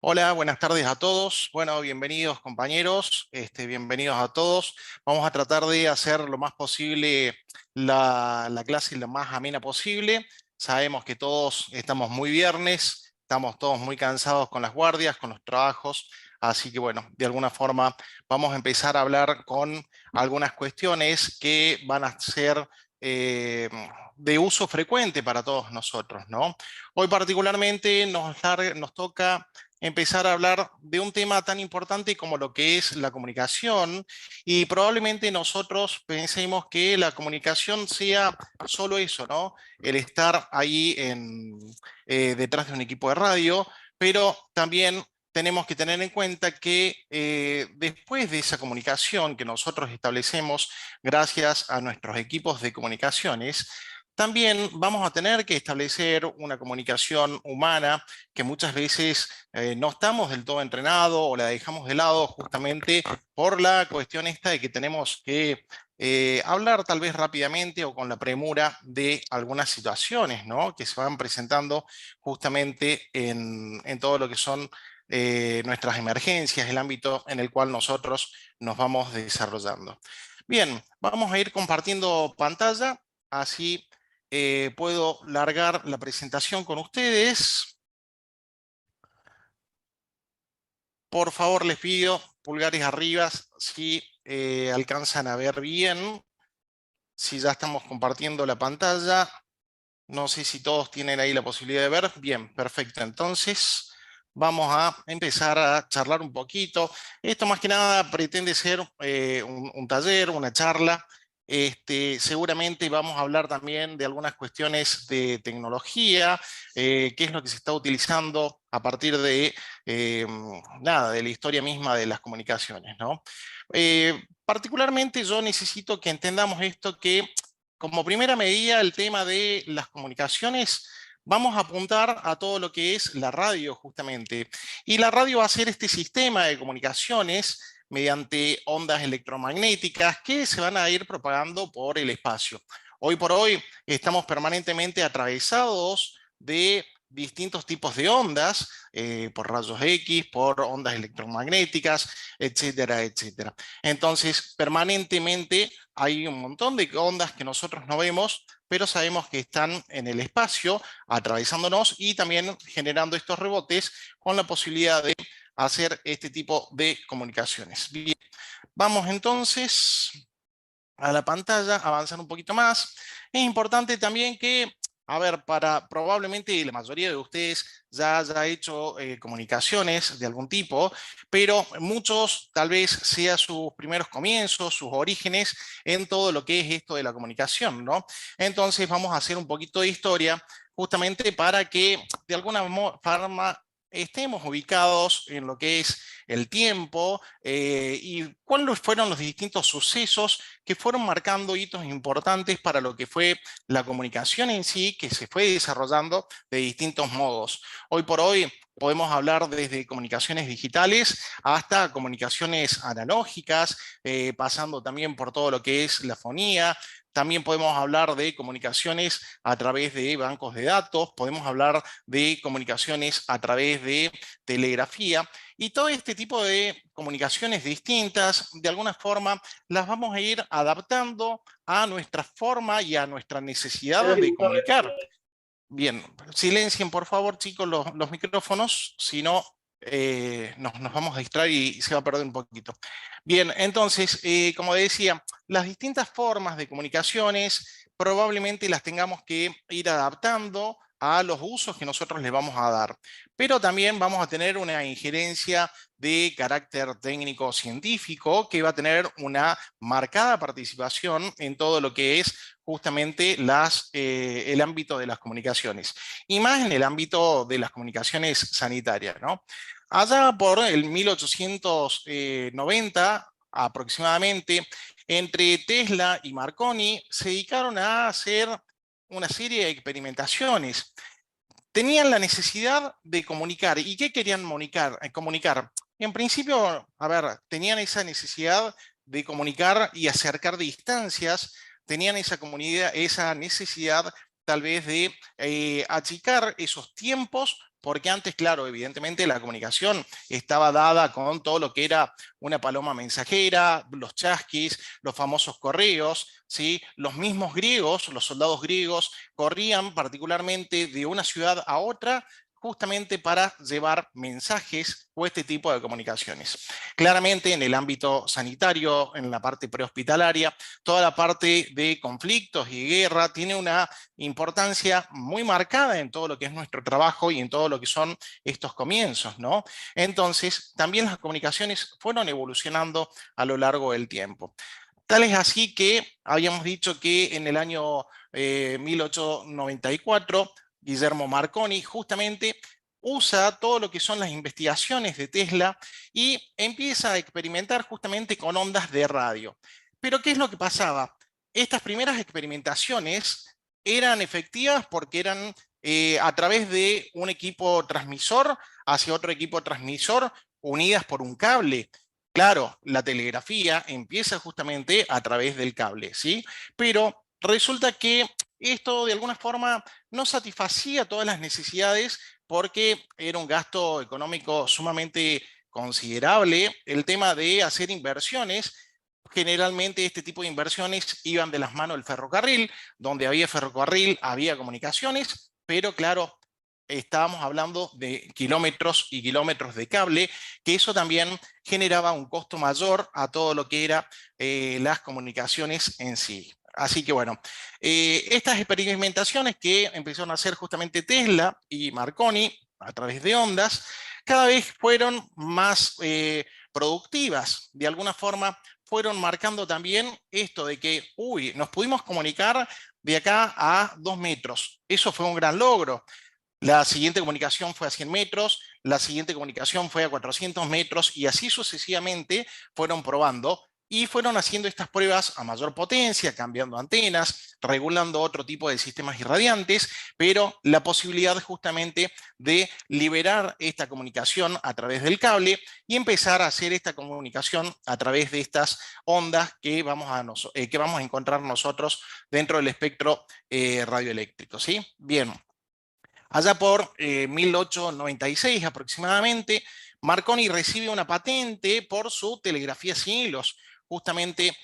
Hola, buenas tardes a todos. Bueno, bienvenidos compañeros, bienvenidos a todos. Vamos a tratar de hacer lo más posible la clase lo más amena posible. Sabemos que todos estamos muy viernes, estamos todos muy cansados con las guardias, con los trabajos, así que bueno, de alguna forma vamos a empezar a hablar con algunas cuestiones que van a ser eh, de uso frecuente para todos nosotros, ¿no? Hoy particularmente nos toca empezar a hablar de un tema tan importante como lo que es la comunicación y probablemente nosotros pensemos que la comunicación sea solo eso, ¿no? El estar ahí detrás de un equipo de radio, pero también tenemos que tener en cuenta que después de esa comunicación que nosotros establecemos gracias a nuestros equipos de comunicaciones, también vamos a tener que establecer una comunicación humana que muchas veces no estamos del todo entrenados o la dejamos de lado justamente por la cuestión esta de que tenemos que hablar tal vez rápidamente o con la premura de algunas situaciones, ¿no? Que se van presentando justamente en todo lo que son nuestras emergencias, el ámbito en el cual nosotros nos vamos desarrollando. Bien, vamos a ir compartiendo pantalla, así puedo largar la presentación con ustedes. Por favor, les pido pulgares arriba si alcanzan a ver bien, si ya estamos compartiendo la pantalla. No sé si todos tienen ahí la posibilidad de ver. Bien, perfecto. Entonces, vamos a empezar a charlar un poquito. Esto más que nada pretende ser un taller, una charla. Seguramente vamos a hablar también de algunas cuestiones de tecnología, qué es lo que se está utilizando a partir de, nada, de la historia misma de las comunicaciones, ¿no? Particularmente yo necesito que entendamos esto que como primera medida, el tema de las comunicaciones, vamos a apuntar a todo lo que es la radio, justamente. Y la radio va a ser este sistema de comunicaciones mediante ondas electromagnéticas que se van a ir propagando por el espacio. Hoy por hoy estamos permanentemente atravesados de distintos tipos de ondas, por rayos X, por ondas electromagnéticas, etcétera, etcétera. Entonces, permanentemente hay un montón de ondas que nosotros no vemos, pero sabemos que están en el espacio, atravesándonos y también generando estos rebotes con la posibilidad de hacer este tipo de comunicaciones. Bien, vamos entonces a la pantalla, avanzar un poquito más. Es importante también que, a ver, para probablemente la mayoría de ustedes ya haya hecho comunicaciones de algún tipo, pero muchos tal vez sea sus primeros comienzos, sus orígenes en todo lo que es esto de la comunicación, ¿no? Entonces vamos a hacer un poquito de historia justamente para que de alguna forma estemos ubicados en lo que es el tiempo y cuáles fueron los distintos sucesos que fueron marcando hitos importantes para lo que fue la comunicación en sí, que se fue desarrollando de distintos modos. Hoy por hoy podemos hablar desde comunicaciones digitales hasta comunicaciones analógicas, pasando también por todo lo que es la fonía. También podemos hablar de comunicaciones a través de bancos de datos, podemos hablar de comunicaciones a través de telegrafía y todo este tipo de comunicaciones distintas, de alguna forma, las vamos a ir adaptando a nuestra forma y a nuestra necesidad de comunicar. Bien, silencien por favor, chicos, los micrófonos, si no, nos vamos a distraer y se va a perder un poquito. Bien, entonces, como decía, las distintas formas de comunicaciones probablemente las tengamos que ir adaptando a los usos que nosotros les vamos a dar, pero también vamos a tener una injerencia de carácter técnico científico que va a tener una marcada participación en todo lo que es justamente el ámbito de las comunicaciones, y más en el ámbito de las comunicaciones sanitarias, ¿no? Allá por el 1890 aproximadamente, entre Tesla y Marconi se dedicaron a hacer una serie de experimentaciones. Tenían la necesidad de comunicar. ¿Y qué querían comunicar? En principio, a ver, tenían esa necesidad de comunicar y acercar distancias, tenían esa necesidad tal vez de achicar esos tiempos porque antes, claro, evidentemente la comunicación estaba dada con todo lo que era una paloma mensajera, los chasquis, los famosos correos, ¿sí? Los mismos griegos, los soldados griegos, corrían particularmente de una ciudad a otra justamente para llevar mensajes o este tipo de comunicaciones. Claramente en el ámbito sanitario, en la parte prehospitalaria, toda la parte de conflictos y guerra tiene una importancia muy marcada en todo lo que es nuestro trabajo y en todo lo que son estos comienzos, ¿no? Entonces, también las comunicaciones fueron evolucionando a lo largo del tiempo. Tal es así que habíamos dicho que en el año 1894, Guillermo Marconi justamente usa todo lo que son las investigaciones de Tesla y empieza a experimentar justamente con ondas de radio. Pero ¿qué es lo que pasaba? Estas primeras experimentaciones eran efectivas porque eran a través de un equipo transmisor hacia otro equipo transmisor unidas por un cable. Claro, la telegrafía empieza justamente a través del cable, ¿sí? Pero resulta que esto de alguna forma no satisfacía todas las necesidades porque era un gasto económico sumamente considerable el tema de hacer inversiones. Generalmente este tipo de inversiones iban de las manos del ferrocarril, donde había ferrocarril, había comunicaciones, pero claro, estábamos hablando de kilómetros y kilómetros de cable, que eso también generaba un costo mayor a todo lo que era las comunicaciones en sí. Así que bueno, estas experimentaciones que empezaron a hacer justamente Tesla y Marconi a través de ondas, cada vez fueron más productivas. De alguna forma fueron marcando también esto de que, uy, nos pudimos comunicar de acá a 2 metros. Eso fue un gran logro. La siguiente comunicación fue a 100 metros, la siguiente comunicación fue a 400 metros y así sucesivamente fueron probando y fueron haciendo estas pruebas a mayor potencia, cambiando antenas, regulando otro tipo de sistemas irradiantes, pero la posibilidad justamente de liberar esta comunicación a través del cable y empezar a hacer esta comunicación a través de estas ondas que que vamos a encontrar nosotros dentro del espectro radioeléctrico, ¿sí? Bien. Allá por 1896 aproximadamente, Marconi recibe una patente por su telegrafía sin hilos. Justamente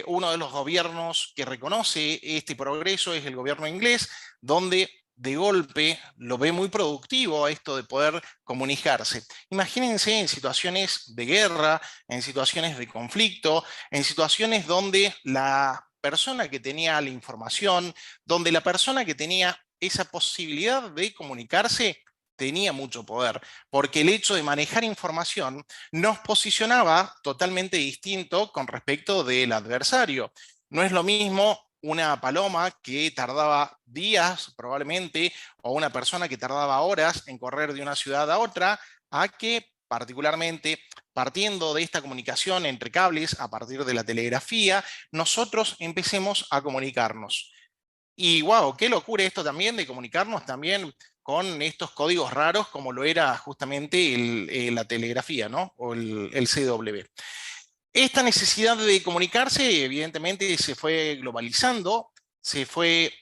uno de los gobiernos que reconoce este progreso es el gobierno inglés, donde de golpe lo ve muy productivo a esto de poder comunicarse. Imagínense en situaciones de guerra, en situaciones de conflicto, en situaciones donde la persona que tenía la información, donde la persona que tenía esa posibilidad de comunicarse tenía mucho poder, porque el hecho de manejar información nos posicionaba totalmente distinto con respecto del adversario. No es lo mismo una paloma que tardaba días probablemente, o una persona que tardaba horas en correr de una ciudad a otra, a que particularmente partiendo de esta comunicación entre cables a partir de la telegrafía, nosotros empecemos a comunicarnos. Y wow, qué locura esto también de comunicarnos también con estos códigos raros como lo era justamente la telegrafía, ¿no? O el CW. Esta necesidad de comunicarse evidentemente se fue globalizando, se fue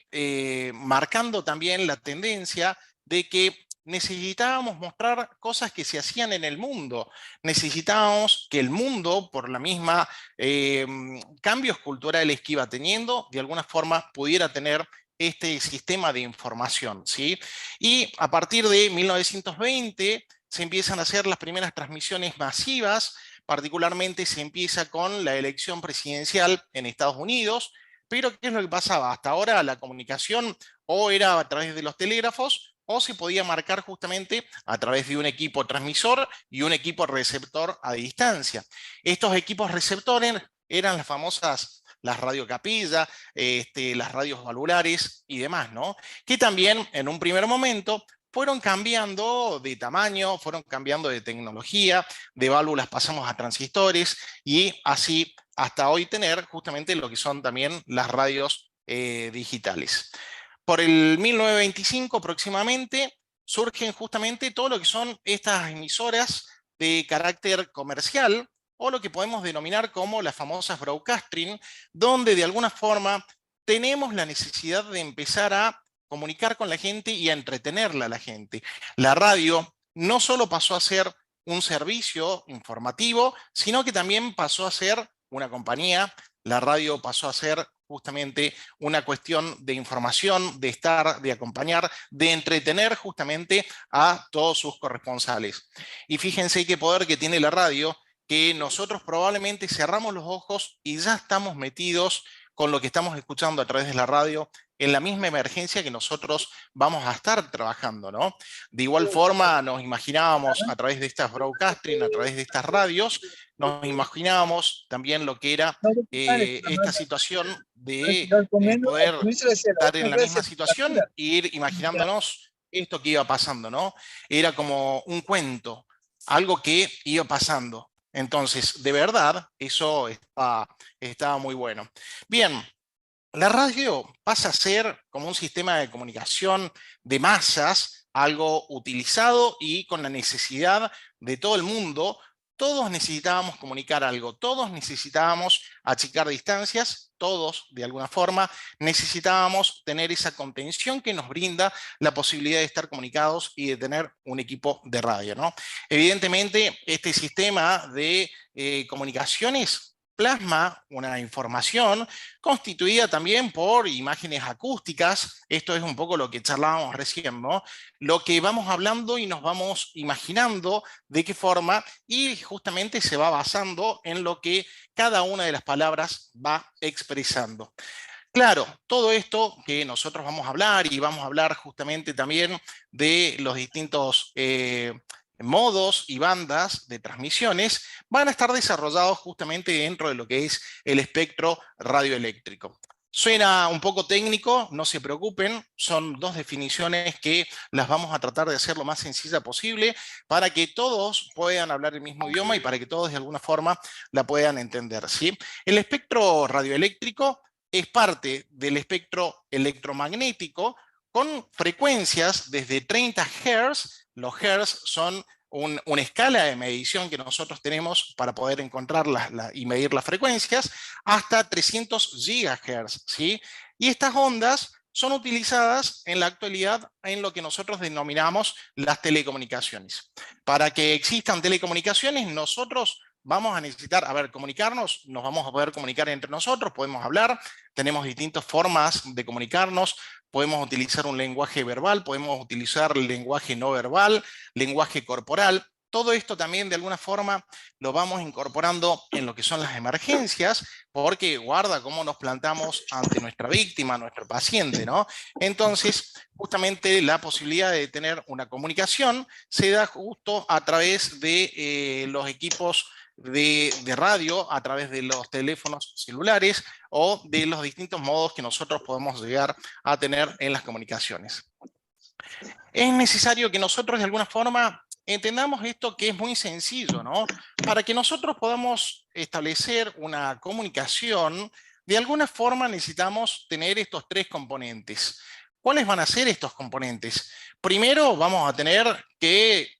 marcando también la tendencia de que necesitábamos mostrar cosas que se hacían en el mundo. Necesitábamos que el mundo, por la misma cambios culturales que iba teniendo, de alguna forma pudiera tener este sistema de información, ¿sí? Y a partir de 1920 se empiezan a hacer las primeras transmisiones masivas. Particularmente se empieza con la elección presidencial en Estados Unidos, pero ¿qué es lo que pasaba? Hasta ahora la comunicación o era a través de los telégrafos o se podía marcar justamente a través de un equipo transmisor y un equipo receptor a distancia. Estos equipos receptores eran las famosas las radiocapillas, las radios valvulares y demás, ¿no? Que también en un primer momento fueron cambiando de tamaño, fueron cambiando de tecnología, de válvulas pasamos a transistores y así hasta hoy tener justamente lo que son también las radios digitales. Por el 1925 aproximadamente surgen justamente todo lo que son estas emisoras de carácter comercial o lo que podemos denominar como las famosas broadcasting, donde de alguna forma tenemos la necesidad de empezar a comunicar con la gente y a entretenerla a la gente. La radio no solo pasó a ser un servicio informativo, sino que también pasó a ser una compañía. La radio pasó a ser justamente una cuestión de información, de estar, de acompañar, de entretener justamente a todos sus corresponsales. Y fíjense qué poder que tiene la radio, que nosotros probablemente cerramos los ojos y ya estamos metidos con lo que estamos escuchando a través de la radio en la misma emergencia que nosotros vamos a estar trabajando, ¿no? De igual forma, nos imaginábamos a través de estas broadcasting, a través de estas radios, nos imaginábamos también lo que era esta situación de poder estar en la misma situación e ir imaginándonos esto que iba pasando, ¿no? Era como un cuento, algo que iba pasando. Entonces, de verdad, eso estaba muy bueno. Bien, la radio pasa a ser como un sistema de comunicación de masas, algo utilizado y con la necesidad de todo el mundo. Todos necesitábamos comunicar algo, todos necesitábamos achicar distancias, todos de alguna forma necesitábamos tener esa contención que nos brinda la posibilidad de estar comunicados y de tener un equipo de radio, ¿no? Evidentemente, este sistema de comunicaciones plasma una información constituida también por imágenes acústicas. Esto es un poco lo que charlábamos recién, ¿no? Lo que vamos hablando y nos vamos imaginando de qué forma, y justamente se va basando en lo que cada una de las palabras va expresando. Claro, todo esto que nosotros vamos a hablar, y vamos a hablar justamente también de los distintos modos y bandas de transmisiones, van a estar desarrollados justamente dentro de lo que es el espectro radioeléctrico. Suena un poco técnico, no se preocupen, son dos definiciones que las vamos a tratar de hacer lo más sencilla posible para que todos puedan hablar el mismo idioma y para que todos de alguna forma la puedan entender, ¿sí? El espectro radioeléctrico es parte del espectro electromagnético con frecuencias desde 30 Hz. Los Hz son una escala de medición que nosotros tenemos para poder encontrar y medir las frecuencias, hasta 300 GHz, ¿sí? Y estas ondas son utilizadas en la actualidad en lo que nosotros denominamos las telecomunicaciones. Para que existan telecomunicaciones, nosotros vamos a necesitar, comunicarnos, nos vamos a poder comunicar entre nosotros, podemos hablar, tenemos distintas formas de comunicarnos, podemos utilizar un lenguaje verbal, podemos utilizar lenguaje no verbal, lenguaje corporal. Todo esto también de alguna forma lo vamos incorporando en lo que son las emergencias, porque guarda cómo nos plantamos ante nuestra víctima, nuestro paciente, ¿no? Entonces, justamente la posibilidad de tener una comunicación se da justo a través de los equipos de radio, a través de los teléfonos celulares o de los distintos modos que nosotros podemos llegar a tener en las comunicaciones. Es necesario que nosotros de alguna forma entendamos esto, que es muy sencillo, ¿no? Para que nosotros podamos establecer una comunicación, de alguna forma necesitamos tener estos tres componentes. ¿Cuáles van a ser estos componentes? Primero vamos a tener que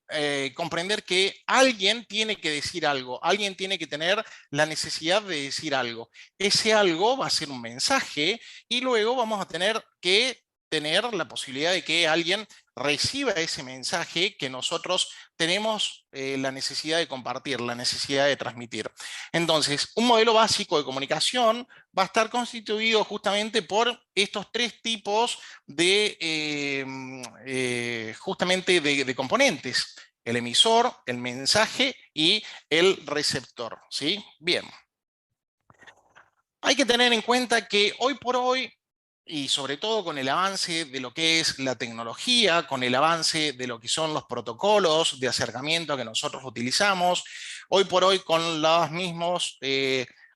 comprender que alguien tiene que decir algo, alguien tiene que tener la necesidad de decir algo. Ese algo va a ser un mensaje y luego vamos a tener que tener la posibilidad de que alguien reciba ese mensaje que nosotros tenemos la necesidad de compartir, la necesidad de transmitir. Entonces, un modelo básico de comunicación va a estar constituido justamente por estos tres tipos de justamente de componentes: el emisor, el mensaje y el receptor, ¿sí? Bien. Hay que tener en cuenta que hoy por hoy, y sobre todo con el avance de lo que es la tecnología, con el avance de lo que son los protocolos de acercamiento que nosotros utilizamos, hoy por hoy con los mismos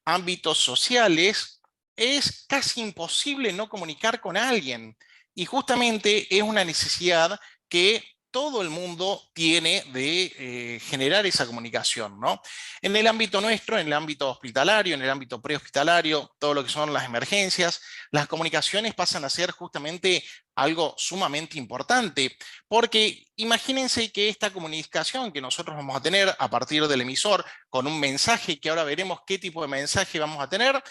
ámbitos sociales, es casi imposible no comunicar con alguien. Y justamente es una necesidad que todo el mundo tiene de generar esa comunicación, ¿no? En el ámbito nuestro, en el ámbito hospitalario, en el ámbito prehospitalario, todo lo que son las emergencias, las comunicaciones pasan a ser justamente algo sumamente importante, porque imagínense que esta comunicación que nosotros vamos a tener a partir del emisor, con un mensaje, que ahora veremos qué tipo de mensaje vamos a tener,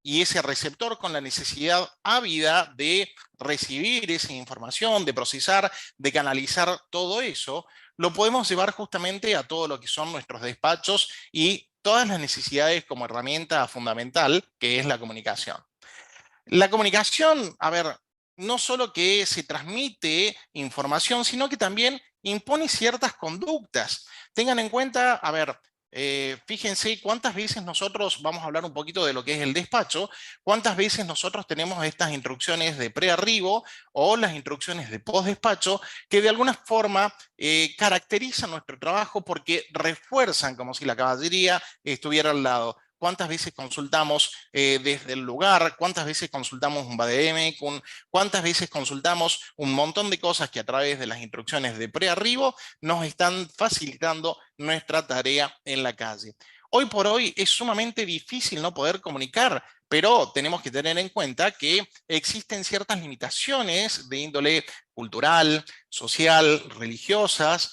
y ese receptor con la necesidad ávida de recibir esa información, de procesar, de canalizar todo eso, lo podemos llevar justamente a todo lo que son nuestros despachos y todas las necesidades como herramienta fundamental, que es la comunicación. La comunicación, a ver, no solo que se transmite información, sino que también impone ciertas conductas. Tengan en cuenta, a ver, fíjense cuántas veces nosotros, vamos a hablar un poquito de lo que es el despacho, cuántas veces nosotros tenemos estas instrucciones de prearribo o las instrucciones de postdespacho que de alguna forma caracterizan nuestro trabajo porque refuerzan como si la caballería estuviera al lado. ¿Cuántas veces consultamos desde el lugar? ¿Cuántas veces consultamos un BDM? ¿Cuántas veces consultamos un montón de cosas que a través de las instrucciones de prearribo nos están facilitando nuestra tarea en la calle? Hoy por hoy es sumamente difícil no poder comunicar, pero tenemos que tener en cuenta que existen ciertas limitaciones de índole cultural, social, religiosas,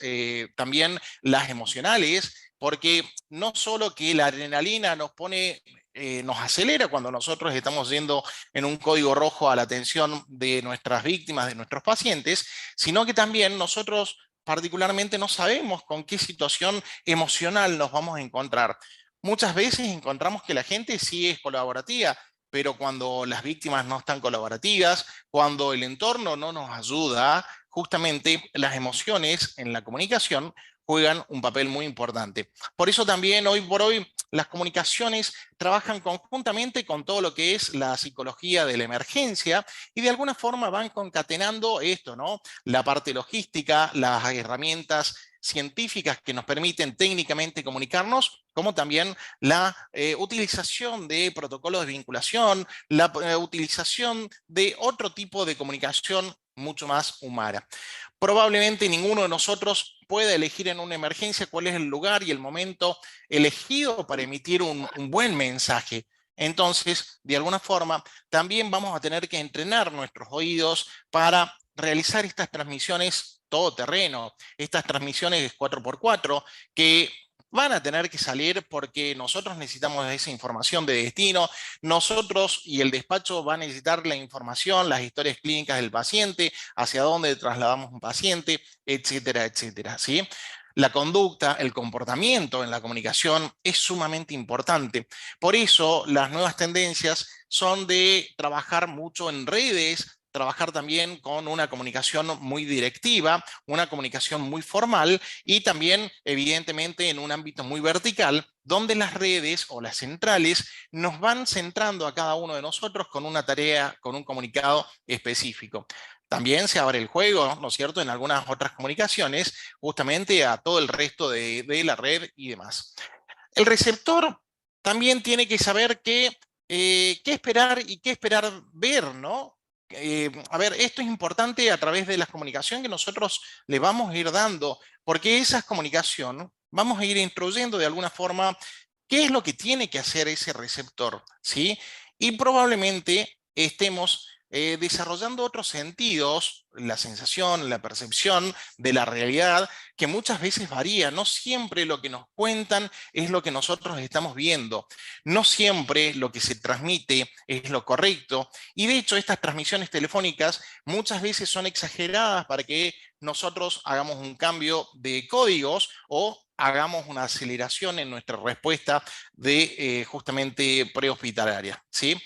también las emocionales, porque no solo que la adrenalina nos pone, nos acelera cuando nosotros estamos yendo en un código rojo a la atención de nuestras víctimas, de nuestros pacientes, sino que también nosotros particularmente no sabemos con qué situación emocional nos vamos a encontrar. Muchas veces encontramos que la gente sí es colaborativa, pero cuando las víctimas no están colaborativas, cuando el entorno no nos ayuda, justamente las emociones en la comunicación juegan un papel muy importante. Por eso también hoy por hoy las comunicaciones trabajan conjuntamente con todo lo que es la psicología de la emergencia y de alguna forma van concatenando esto, ¿no? La parte logística, las herramientas científicas que nos permiten técnicamente comunicarnos, como también la utilización de protocolos de vinculación, la utilización de otro tipo de comunicación mucho más humana. Probablemente ninguno de nosotros pueda elegir en una emergencia cuál es el lugar y el momento elegido para emitir un buen mensaje. Entonces, de alguna forma, también vamos a tener que entrenar nuestros oídos para realizar estas transmisiones todoterreno, estas transmisiones 4x4 que van a tener que salir porque nosotros necesitamos esa información de destino, nosotros y el despacho va a necesitar la información, las historias clínicas del paciente, hacia dónde trasladamos un paciente, etcétera, etcétera, ¿sí? La conducta, el comportamiento en la comunicación es sumamente importante. Por eso las nuevas tendencias son de trabajar mucho en redes, trabajar también con una comunicación muy directiva, una comunicación muy formal y también, evidentemente, en un ámbito muy vertical, donde las redes o las centrales nos van centrando a cada uno de nosotros con una tarea, con un comunicado específico. También se abre el juego, ¿no es cierto?, en algunas otras comunicaciones, justamente a todo el resto de la red y demás. El receptor también tiene que saber qué esperar y qué esperar ver, ¿no? A ver, esto es importante a través de la comunicación que nosotros le vamos a ir dando, porque esa comunicación vamos a ir instruyendo de alguna forma qué es lo que tiene que hacer ese receptor, ¿sí? Y probablemente estemos desarrollando otros sentidos, la sensación, la percepción de la realidad, que muchas veces varía. No siempre lo que nos cuentan es lo que nosotros estamos viendo. No siempre lo que se transmite es lo correcto. Y de hecho, estas transmisiones telefónicas muchas veces son exageradas para que nosotros hagamos un cambio de códigos o hagamos una aceleración en nuestra respuesta de justamente prehospitalaria, ¿sí?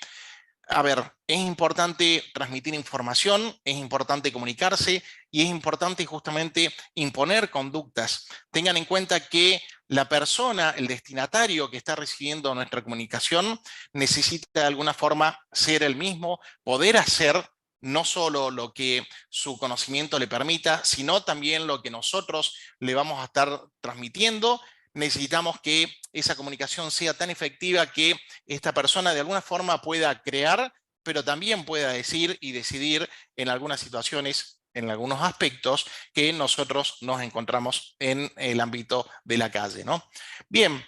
A ver, es importante transmitir información, es importante comunicarse y es importante justamente imponer conductas. Tengan en cuenta que la persona, el destinatario que está recibiendo nuestra comunicación, necesita de alguna forma ser el mismo, poder hacer no solo lo que su conocimiento le permita, sino también lo que nosotros le vamos a estar transmitiendo. Necesitamos que esa comunicación sea tan efectiva que esta persona de alguna forma pueda crear, pero también pueda decir y decidir en algunas situaciones, en algunos aspectos que nosotros nos encontramos en el ámbito de la calle, ¿no? Bien,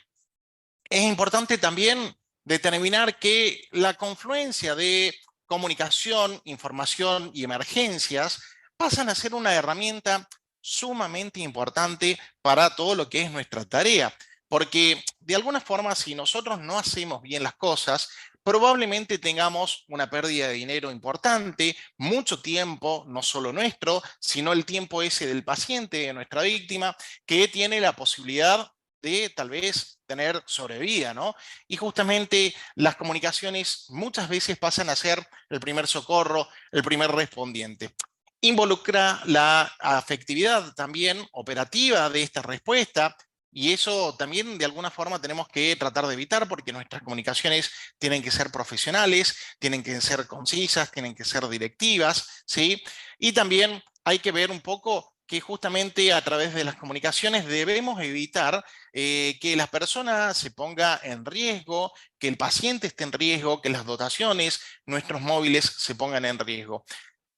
es importante también determinar que la confluencia de comunicación, información y emergencias pasan a ser una herramienta sumamente importante para todo lo que es nuestra tarea. Porque de alguna forma, si nosotros no hacemos bien las cosas, probablemente tengamos una pérdida de dinero importante, mucho tiempo, no solo nuestro, sino el tiempo ese del paciente, de nuestra víctima, que tiene la posibilidad de tal vez tener sobrevida, ¿no? Y justamente las comunicaciones muchas veces pasan a ser el primer socorro, el primer respondiente. Involucra la afectividad también operativa de esta respuesta, y eso también de alguna forma tenemos que tratar de evitar, porque nuestras comunicaciones tienen que ser profesionales, tienen que ser concisas, tienen que ser directivas, ¿sí? Y también hay que ver un poco que justamente a través de las comunicaciones debemos evitar que la persona se ponga en riesgo, que el paciente esté en riesgo, que las dotaciones, nuestros móviles se pongan en riesgo.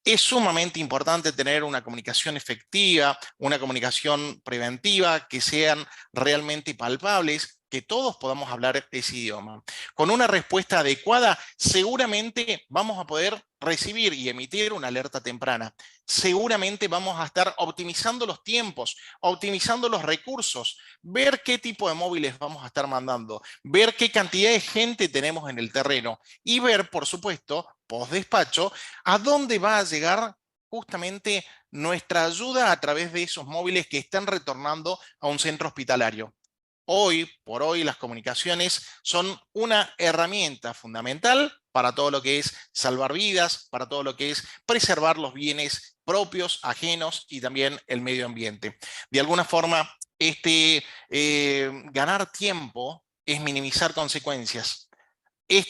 Es sumamente importante tener una comunicación efectiva, una comunicación preventiva, que sean realmente palpables, que todos podamos hablar ese idioma. Con una respuesta adecuada, seguramente vamos a poder recibir y emitir una alerta temprana. Seguramente vamos a estar optimizando los tiempos, optimizando los recursos, ver qué tipo de móviles vamos a estar mandando, ver qué cantidad de gente tenemos en el terreno y ver, por supuesto, post despacho, a dónde va a llegar justamente nuestra ayuda a través de esos móviles que están retornando a un centro hospitalario. Hoy por hoy las comunicaciones son una herramienta fundamental para todo lo que es salvar vidas, para todo lo que es preservar los bienes propios, ajenos y también el medio ambiente. De alguna forma, ganar tiempo es minimizar consecuencias.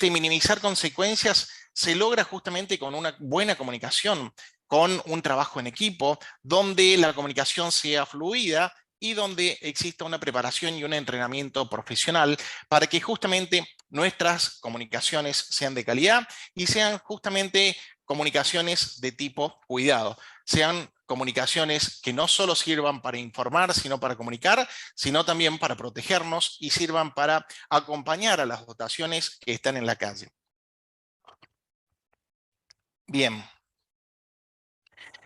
Minimizar consecuencias se logra justamente con una buena comunicación, con un trabajo en equipo, donde la comunicación sea fluida y donde exista una preparación y un entrenamiento profesional para que justamente nuestras comunicaciones sean de calidad y sean justamente comunicaciones de tipo cuidado, sean comunicaciones que no solo sirvan para informar, sino para comunicar, sino también para protegernos y sirvan para acompañar a las dotaciones que están en la calle. Bien,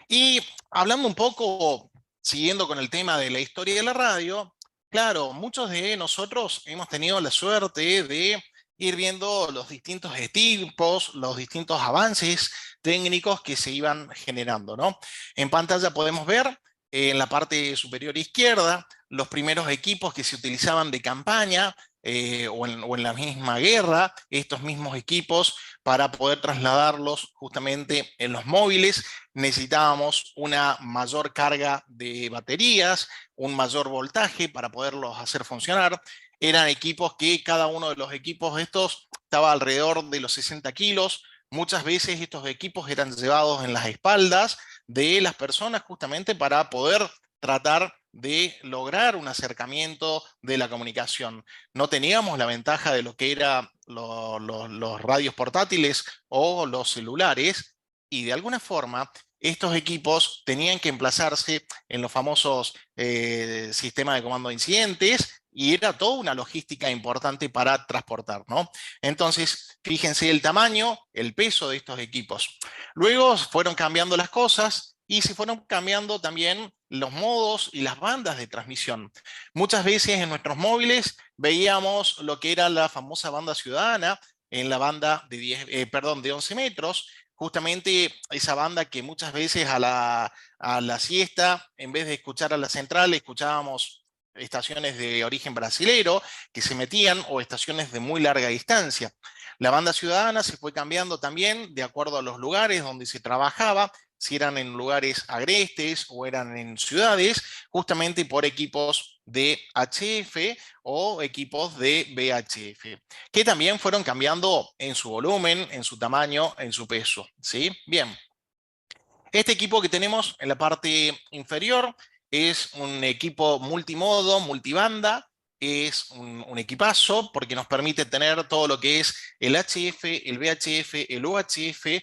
y hablando un poco, siguiendo con el tema de la historia de la radio, claro, muchos de nosotros hemos tenido la suerte de ir viendo los distintos tipos, los distintos avances técnicos que se iban generando, ¿no? En pantalla podemos ver en la parte superior izquierda los primeros equipos que se utilizaban de campaña o en la misma guerra, estos mismos equipos para poder trasladarlos justamente en los móviles necesitábamos una mayor carga de baterías, un mayor voltaje para poderlos hacer funcionar. Eran equipos que cada uno de los equipos estos estaba alrededor de los 60 kilos. Muchas veces estos equipos eran llevados en las espaldas de las personas justamente para poder tratar de lograr un acercamiento de la comunicación. No teníamos la ventaja de lo que eran los radios portátiles o los celulares, y de alguna forma estos equipos tenían que emplazarse en los famosos sistemas de comando de incidentes y era toda una logística importante para transportar, ¿no? Entonces, fíjense el tamaño, el peso de estos equipos. Luego fueron cambiando las cosas y se fueron cambiando también los modos y las bandas de transmisión. Muchas veces en nuestros móviles veíamos lo que era la famosa banda ciudadana en la banda de 11 metros, justamente esa banda que muchas veces a la siesta, en vez de escuchar a la central, escuchábamos estaciones de origen brasilero que se metían o estaciones de muy larga distancia. La banda ciudadana se fue cambiando también de acuerdo a los lugares donde se trabajaba, si eran en lugares agrestes o eran en ciudades, justamente por equipos de HF o equipos de VHF, que también fueron cambiando en su volumen, en su tamaño, en su peso, ¿sí? Bien. Este equipo que tenemos en la parte inferior es un equipo multimodo, multibanda, es un equipazo porque nos permite tener todo lo que es el HF, el VHF, el UHF,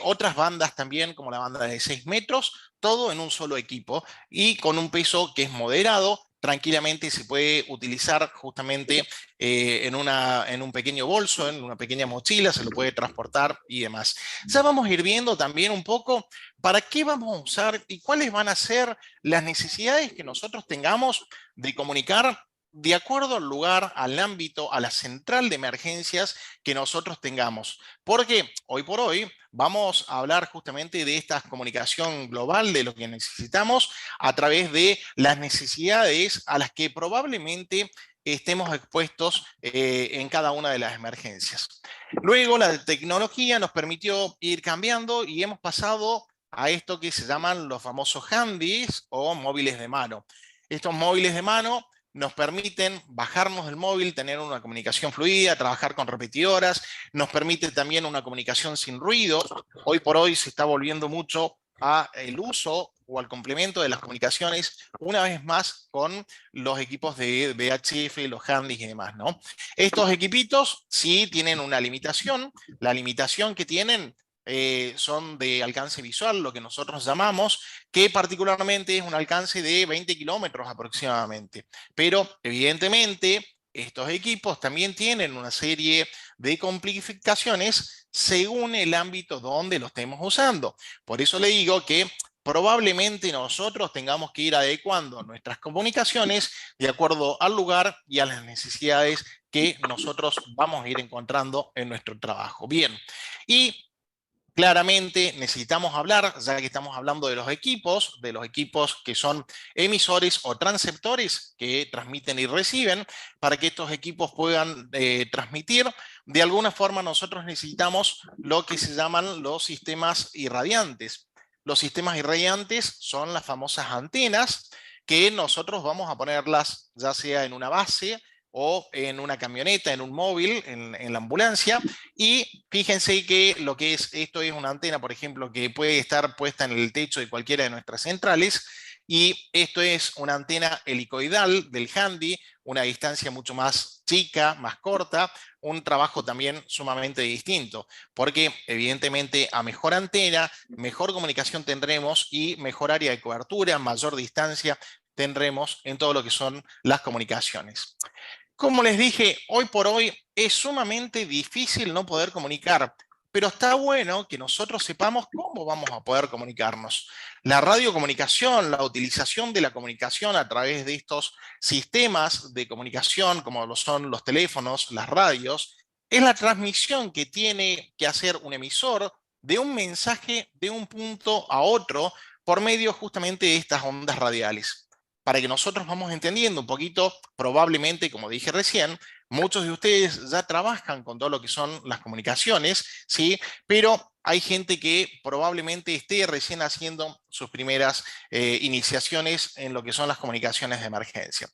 otras bandas también como la banda de 6 metros, todo en un solo equipo y con un peso que es moderado. Tranquilamente se puede utilizar justamente en un pequeño bolso, en una pequeña mochila, se lo puede transportar y demás. Ya vamos a ir viendo también un poco para qué vamos a usar y cuáles van a ser las necesidades que nosotros tengamos de comunicar de acuerdo al lugar, al ámbito, a la central de emergencias que nosotros tengamos. Porque hoy por hoy vamos a hablar justamente de esta comunicación global, de lo que necesitamos a través de las necesidades a las que probablemente estemos expuestos en cada una de las emergencias. Luego la tecnología nos permitió ir cambiando y hemos pasado a esto que se llaman los famosos handys o móviles de mano. Estos móviles de mano nos permiten bajarnos del móvil, tener una comunicación fluida, trabajar con repetidoras, nos permite también una comunicación sin ruido. Hoy por hoy se está volviendo mucho a el uso o al complemento de las comunicaciones, una vez más con los equipos de VHF, los handys y demás, ¿no? Estos equipitos sí tienen una limitación. La limitación que tienen son de alcance visual, lo que nosotros llamamos, que particularmente es un alcance de 20 kilómetros aproximadamente. Pero evidentemente estos equipos también tienen una serie de complicaciones según el ámbito donde lo estemos usando. Por eso le digo que probablemente nosotros tengamos que ir adecuando nuestras comunicaciones de acuerdo al lugar y a las necesidades que nosotros vamos a ir encontrando en nuestro trabajo. Bien, y claramente necesitamos hablar, ya que estamos hablando de los equipos que son emisores o transceptores que transmiten y reciben, para que estos equipos puedan transmitir. De alguna forma nosotros necesitamos lo que se llaman los sistemas irradiantes. Los sistemas irradiantes son las famosas antenas que nosotros vamos a ponerlas ya sea en una base o en una camioneta, en un móvil, en la ambulancia, y fíjense que lo que es esto es una antena, por ejemplo, que puede estar puesta en el techo de cualquiera de nuestras centrales, y esto es una antena helicoidal del handy, una distancia mucho más chica, más corta, un trabajo también sumamente distinto, porque evidentemente a mejor antena, mejor comunicación tendremos y mejor área de cobertura, mayor distancia tendremos en todo lo que son las comunicaciones. Como les dije, hoy por hoy es sumamente difícil no poder comunicar, pero está bueno que nosotros sepamos cómo vamos a poder comunicarnos. La radiocomunicación, la utilización de la comunicación a través de estos sistemas de comunicación, como lo son los teléfonos, las radios, es la transmisión que tiene que hacer un emisor de un mensaje de un punto a otro por medio justamente de estas ondas radiales. Para que nosotros vamos entendiendo un poquito, probablemente, como dije recién, muchos de ustedes ya trabajan con todo lo que son las comunicaciones, ¿sí? Pero hay gente que probablemente esté recién haciendo sus primeras iniciaciones en lo que son las comunicaciones de emergencia.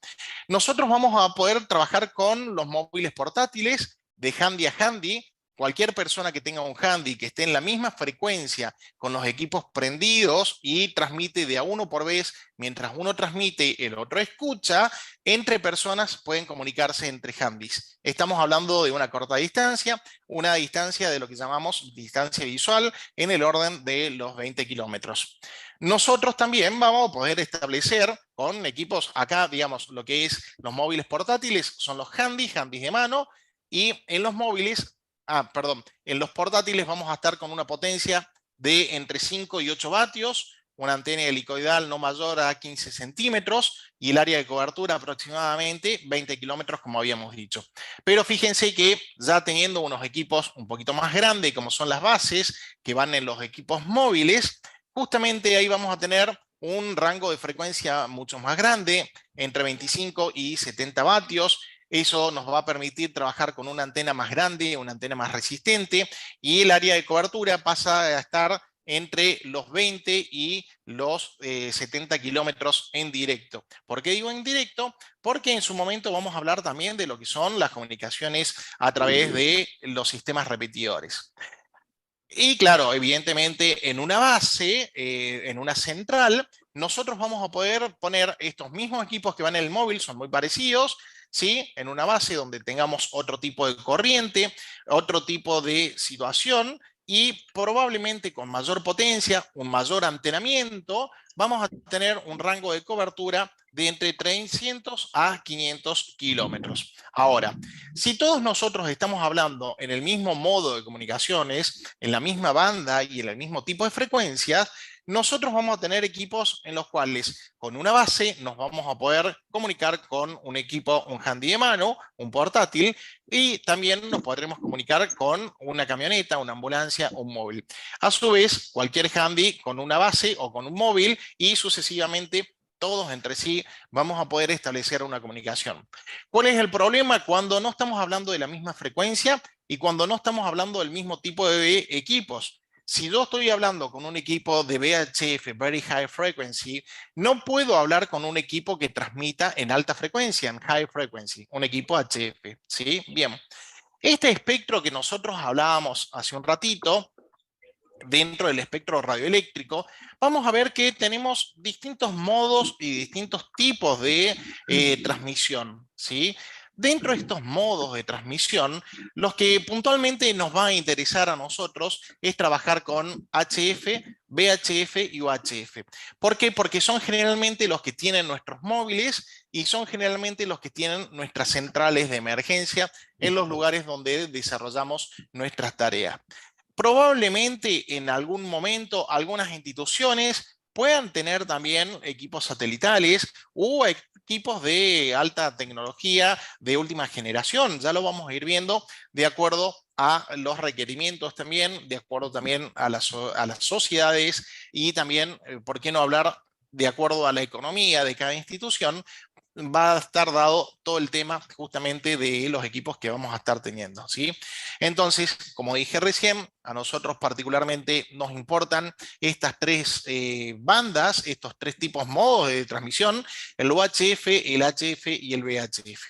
Nosotros vamos a poder trabajar con los móviles portátiles de handy a handy. Cualquier persona que tenga un handy que esté en la misma frecuencia con los equipos prendidos y transmite de a uno por vez, mientras uno transmite, el otro escucha, entre personas pueden comunicarse entre handys. Estamos hablando de una corta distancia, una distancia de lo que llamamos distancia visual en el orden de los 20 kilómetros. Nosotros también vamos a poder establecer con equipos, acá digamos lo que es los móviles portátiles son los handys de mano, y en los móviles en los portátiles vamos a estar con una potencia de entre 5 y 8 vatios, una antena helicoidal no mayor a 15 centímetros y el área de cobertura aproximadamente 20 kilómetros, como habíamos dicho. Pero fíjense que ya teniendo unos equipos un poquito más grandes, como son las bases, que van en los equipos móviles, justamente ahí vamos a tener un rango de frecuencia mucho más grande, entre 25 y 70 vatios. Eso nos va a permitir trabajar con una antena más grande, una antena más resistente, y el área de cobertura pasa a estar entre los 20 y los 70 kilómetros en directo. ¿Por qué digo en directo? Porque en su momento vamos a hablar también de lo que son las comunicaciones a través de los sistemas repetidores. Y claro, evidentemente en una base, en una central, nosotros vamos a poder poner estos mismos equipos que van en el móvil, son muy parecidos, ¿sí? En una base donde tengamos otro tipo de corriente, otro tipo de situación, y probablemente con mayor potencia, un mayor antenamiento, vamos a tener un rango de cobertura de entre 300 a 500 kilómetros. Ahora, si todos nosotros estamos hablando en el mismo modo de comunicaciones, en la misma banda y en el mismo tipo de frecuencias, nosotros vamos a tener equipos en los cuales con una base nos vamos a poder comunicar con un equipo, un handy de mano, un portátil, y también nos podremos comunicar con una camioneta, una ambulancia, un móvil. A su vez, cualquier handy con una base o con un móvil y sucesivamente todos entre sí vamos a poder establecer una comunicación. ¿Cuál es el problema? Cuando no estamos hablando de la misma frecuencia y cuando no estamos hablando del mismo tipo de equipos. Si yo estoy hablando con un equipo de VHF, Very High Frequency, no puedo hablar con un equipo que transmita en alta frecuencia, en High Frequency, un equipo HF, ¿sí? Bien. Este espectro que nosotros hablábamos hace un ratito, dentro del espectro radioeléctrico, vamos a ver que tenemos distintos modos y distintos tipos de transmisión, ¿sí? Dentro de estos modos de transmisión, los que puntualmente nos va a interesar a nosotros es trabajar con HF, VHF y UHF. ¿Por qué? Porque son generalmente los que tienen nuestros móviles y son generalmente los que tienen nuestras centrales de emergencia en los lugares donde desarrollamos nuestras tareas. Probablemente en algún momento algunas instituciones puedan tener también equipos satelitales o equipos de alta tecnología de última generación. Ya lo vamos a ir viendo de acuerdo a los requerimientos también, de acuerdo también a a las sociedades y también, ¿por qué no hablar de acuerdo a la economía de cada institución? Va a estar dado todo el tema justamente de los equipos que vamos a estar teniendo, ¿sí? Entonces, como dije recién, a nosotros particularmente nos importan estas tres bandas, estos tres tipos modos de transmisión, el UHF, el HF y el VHF.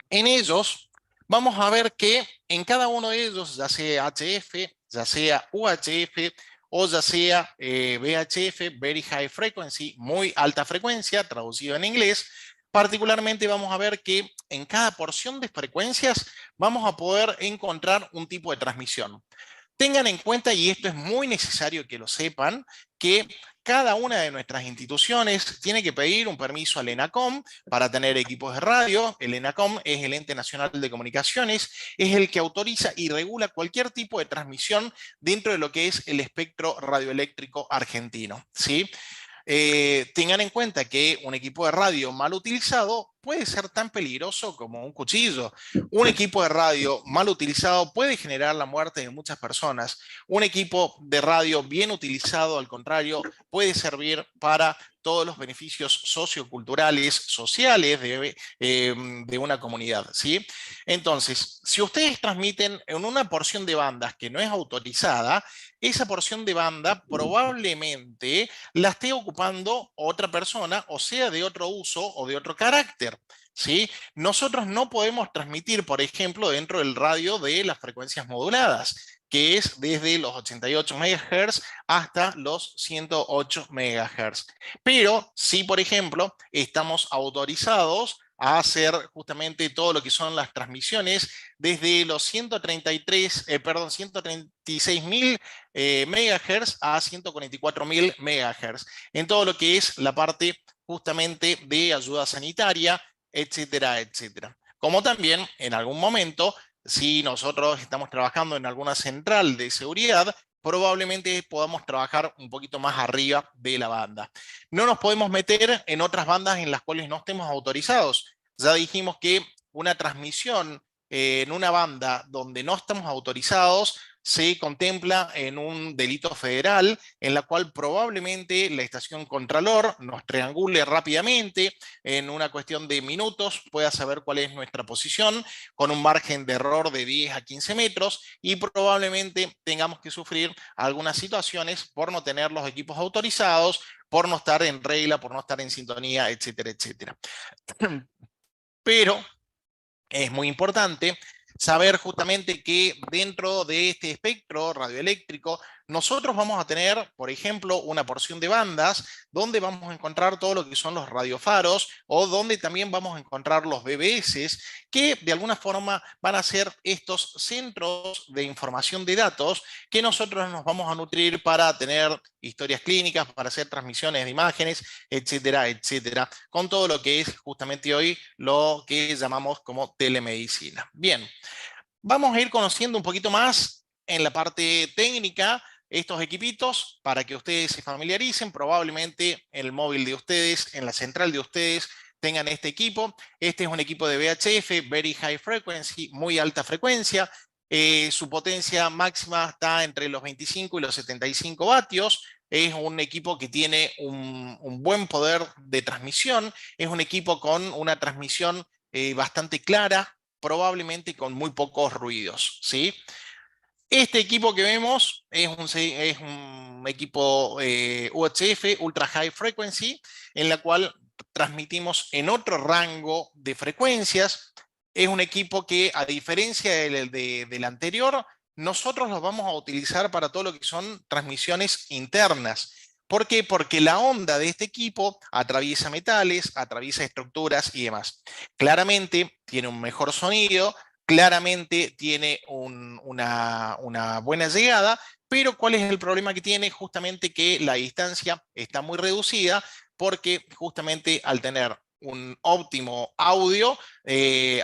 En ellos vamos a ver que en cada uno de ellos, ya sea HF, ya sea UHF o ya sea VHF, Very High Frequency, muy alta frecuencia, traducido en inglés, particularmente vamos a ver que en cada porción de frecuencias vamos a poder encontrar un tipo de transmisión. Tengan en cuenta, y esto es muy necesario que lo sepan, que cada una de nuestras instituciones tiene que pedir un permiso al ENACOM para tener equipos de radio. El ENACOM es el Ente Nacional de Comunicaciones, es el que autoriza y regula cualquier tipo de transmisión dentro de lo que es el espectro radioeléctrico argentino, ¿sí? Tengan en cuenta que un equipo de radio mal utilizado puede ser tan peligroso como un cuchillo. Un equipo de radio mal utilizado puede generar la muerte de muchas personas. Un equipo de radio bien utilizado, al contrario, puede servir para todos los beneficios socioculturales, sociales de una comunidad, ¿sí? Entonces, si ustedes transmiten en una porción de bandas que no es autorizada, esa porción de banda probablemente la esté ocupando otra persona, o sea, de otro uso o de otro carácter, ¿sí? Nosotros no podemos transmitir, por ejemplo, dentro del radio de las frecuencias moduladas, que es desde los 88 MHz hasta los 108 MHz. Pero si, por ejemplo, estamos autorizados a hacer justamente todo lo que son las transmisiones desde los 136.000 MHz a 144.000 MHz, en todo lo que es la parte justamente de ayuda sanitaria, etcétera, etcétera. Como también en algún momento, si nosotros estamos trabajando en alguna central de seguridad, probablemente podamos trabajar un poquito más arriba de la banda. No nos podemos meter en otras bandas en las cuales no estemos autorizados. Ya dijimos que una transmisión en una banda donde no estamos autorizados se contempla en un delito federal en la cual probablemente la estación Contralor nos triangule rápidamente en una cuestión de minutos, pueda saber cuál es nuestra posición con un margen de error de 10 a 15 metros y probablemente tengamos que sufrir algunas situaciones por no tener los equipos autorizados, por no estar en regla, por no estar en sintonía, etcétera, etcétera. Pero es muy importante saber justamente que dentro de este espectro radioeléctrico nosotros vamos a tener, por ejemplo, una porción de bandas donde vamos a encontrar todo lo que son los radiofaros o donde también vamos a encontrar los BBS, que de alguna forma van a ser estos centros de información de datos que nosotros nos vamos a nutrir para tener historias clínicas, para hacer transmisiones de imágenes, etcétera, etcétera, con todo lo que es justamente hoy lo que llamamos como telemedicina. Bien, vamos a ir conociendo un poquito más en la parte técnica estos equipitos para que ustedes se familiaricen. Probablemente en el móvil de ustedes, en la central de ustedes, tengan este equipo. Este es un equipo de VHF, Very High Frequency, muy alta frecuencia. Su potencia máxima está entre los 25 y los 75 vatios. Es un equipo que tiene un buen poder de transmisión. Es un equipo con una transmisión bastante clara, probablemente con muy pocos ruidos, ¿sí? Este equipo que vemos es un equipo UHF, Ultra High Frequency, en la cual transmitimos en otro rango de frecuencias. Es un equipo que, a diferencia del anterior, nosotros los vamos a utilizar para todo lo que son transmisiones internas. ¿Por qué? Porque la onda de este equipo atraviesa metales, atraviesa estructuras y demás. Claramente tiene un mejor sonido, claramente tiene una buena llegada, pero ¿cuál es el problema que tiene? Justamente que la distancia está muy reducida, porque justamente al tener un óptimo audio,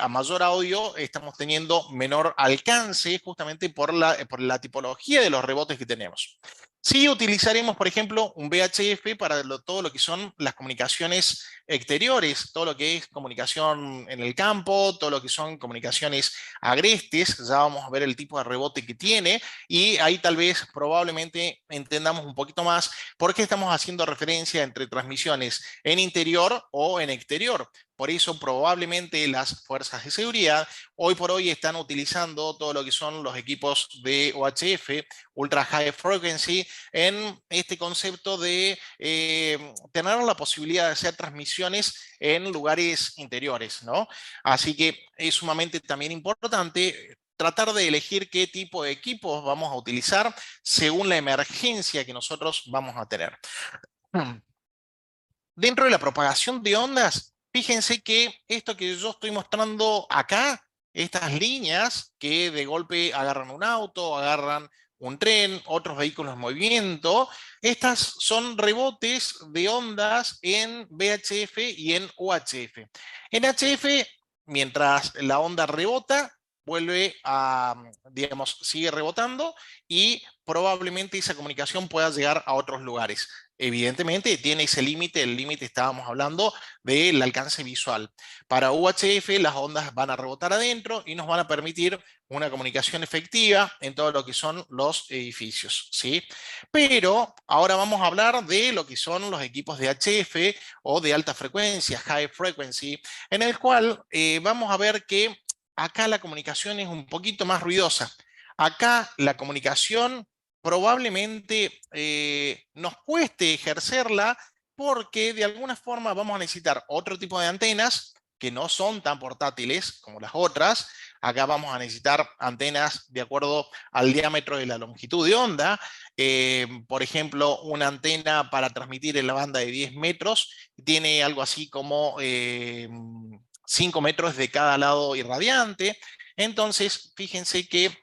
a mayor audio estamos teniendo menor alcance, justamente por la tipología de los rebotes que tenemos. Sí utilizaremos, por ejemplo, un VHF para todo lo que son las comunicaciones exteriores, todo lo que es comunicación en el campo, todo lo que son comunicaciones agrestes. Ya vamos a ver el tipo de rebote que tiene, y ahí tal vez probablemente entendamos un poquito más por qué estamos haciendo referencia entre transmisiones en interior o en exterior. Por eso probablemente las fuerzas de seguridad hoy por hoy están utilizando todo lo que son los equipos de UHF, Ultra High Frequency, en este concepto de tener la posibilidad de hacer transmisiones en lugares interiores, ¿no? Así que es sumamente también importante tratar de elegir qué tipo de equipos vamos a utilizar según la emergencia que nosotros vamos a tener. Dentro de la propagación de ondas, fíjense que esto que yo estoy mostrando acá, estas líneas que de golpe agarran un auto, agarran un tren, otros vehículos en movimiento, estas son rebotes de ondas en VHF y en UHF. En HF, mientras la onda rebota, vuelve a, digamos, sigue rebotando, y probablemente esa comunicación pueda llegar a otros lugares. Evidentemente tiene ese límite, el límite estábamos hablando del alcance visual. Para UHF las ondas van a rebotar adentro y nos van a permitir una comunicación efectiva en todo lo que son los edificios, ¿sí? Pero ahora vamos a hablar de lo que son los equipos de HF o de alta frecuencia, high frequency, en el cual vamos a ver que acá la comunicación es un poquito más ruidosa. Acá la comunicación probablemente nos cueste ejercerla, porque de alguna forma vamos a necesitar otro tipo de antenas que no son tan portátiles como las otras. Acá vamos a necesitar antenas de acuerdo al diámetro de la longitud de onda. Por ejemplo, una antena para transmitir en la banda de 10 metros tiene algo así como 5 metros de cada lado irradiante. Entonces, fíjense que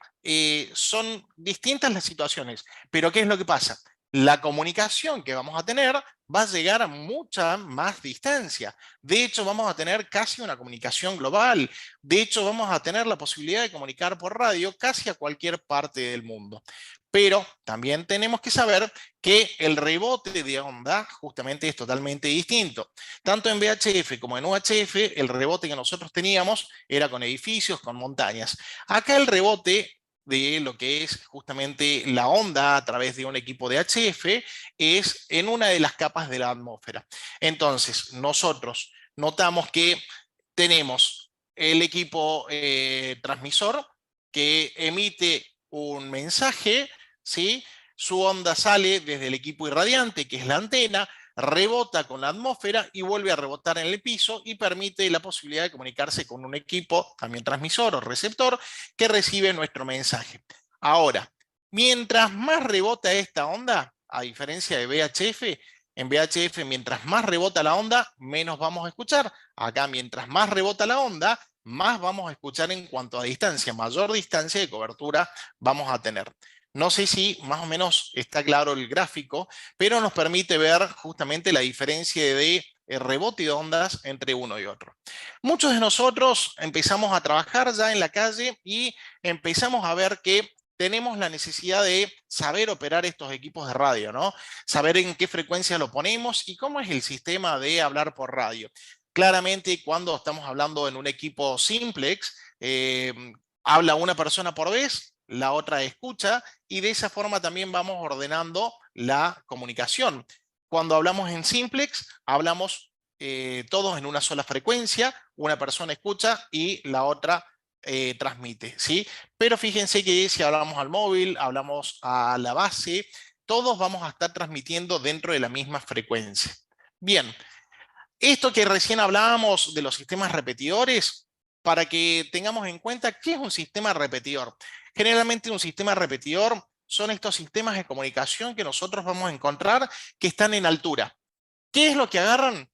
son distintas las situaciones, pero ¿qué es lo que pasa? La comunicación que vamos a tener va a llegar a mucha más distancia. De hecho, vamos a tener casi una comunicación global. De hecho, vamos a tener la posibilidad de comunicar por radio casi a cualquier parte del mundo. Pero también tenemos que saber que el rebote de onda justamente es totalmente distinto. Tanto en VHF como en UHF, el rebote que nosotros teníamos era con edificios, con montañas. Acá el rebote de lo que es justamente la onda a través de un equipo de HF es en una de las capas de la atmósfera. Entonces, nosotros notamos que tenemos el equipo transmisor que emite un mensaje, ¿sí? Su onda sale desde el equipo irradiante, que es la antena, rebota con la atmósfera y vuelve a rebotar en el piso, y permite la posibilidad de comunicarse con un equipo, también transmisor o receptor, que recibe nuestro mensaje. Ahora, mientras más rebota esta onda, a diferencia de VHF, en VHF mientras más rebota la onda, menos vamos a escuchar. Acá mientras más rebota la onda, más vamos a escuchar en cuanto a distancia, mayor distancia de cobertura vamos a tener. No sé si más o menos está claro el gráfico, pero nos permite ver justamente la diferencia de rebote de ondas entre uno y otro. Muchos de nosotros empezamos a trabajar ya en la calle y empezamos a ver que tenemos la necesidad de saber operar estos equipos de radio, ¿no? Saber en qué frecuencia lo ponemos y cómo es el sistema de hablar por radio. Claramente, cuando estamos hablando en un equipo simplex, habla una persona por vez, la otra escucha, y de esa forma también vamos ordenando la comunicación. Cuando hablamos en simplex, hablamos todos en una sola frecuencia, una persona escucha y la otra transmite, ¿sí? Pero fíjense que si hablamos al móvil, hablamos a la base, todos vamos a estar transmitiendo dentro de la misma frecuencia. Bien, esto que recién hablábamos de los sistemas repetidores, para que tengamos en cuenta qué es un sistema repetidor. Generalmente un sistema repetidor son estos sistemas de comunicación que nosotros vamos a encontrar que están en altura. ¿Qué es lo que agarran?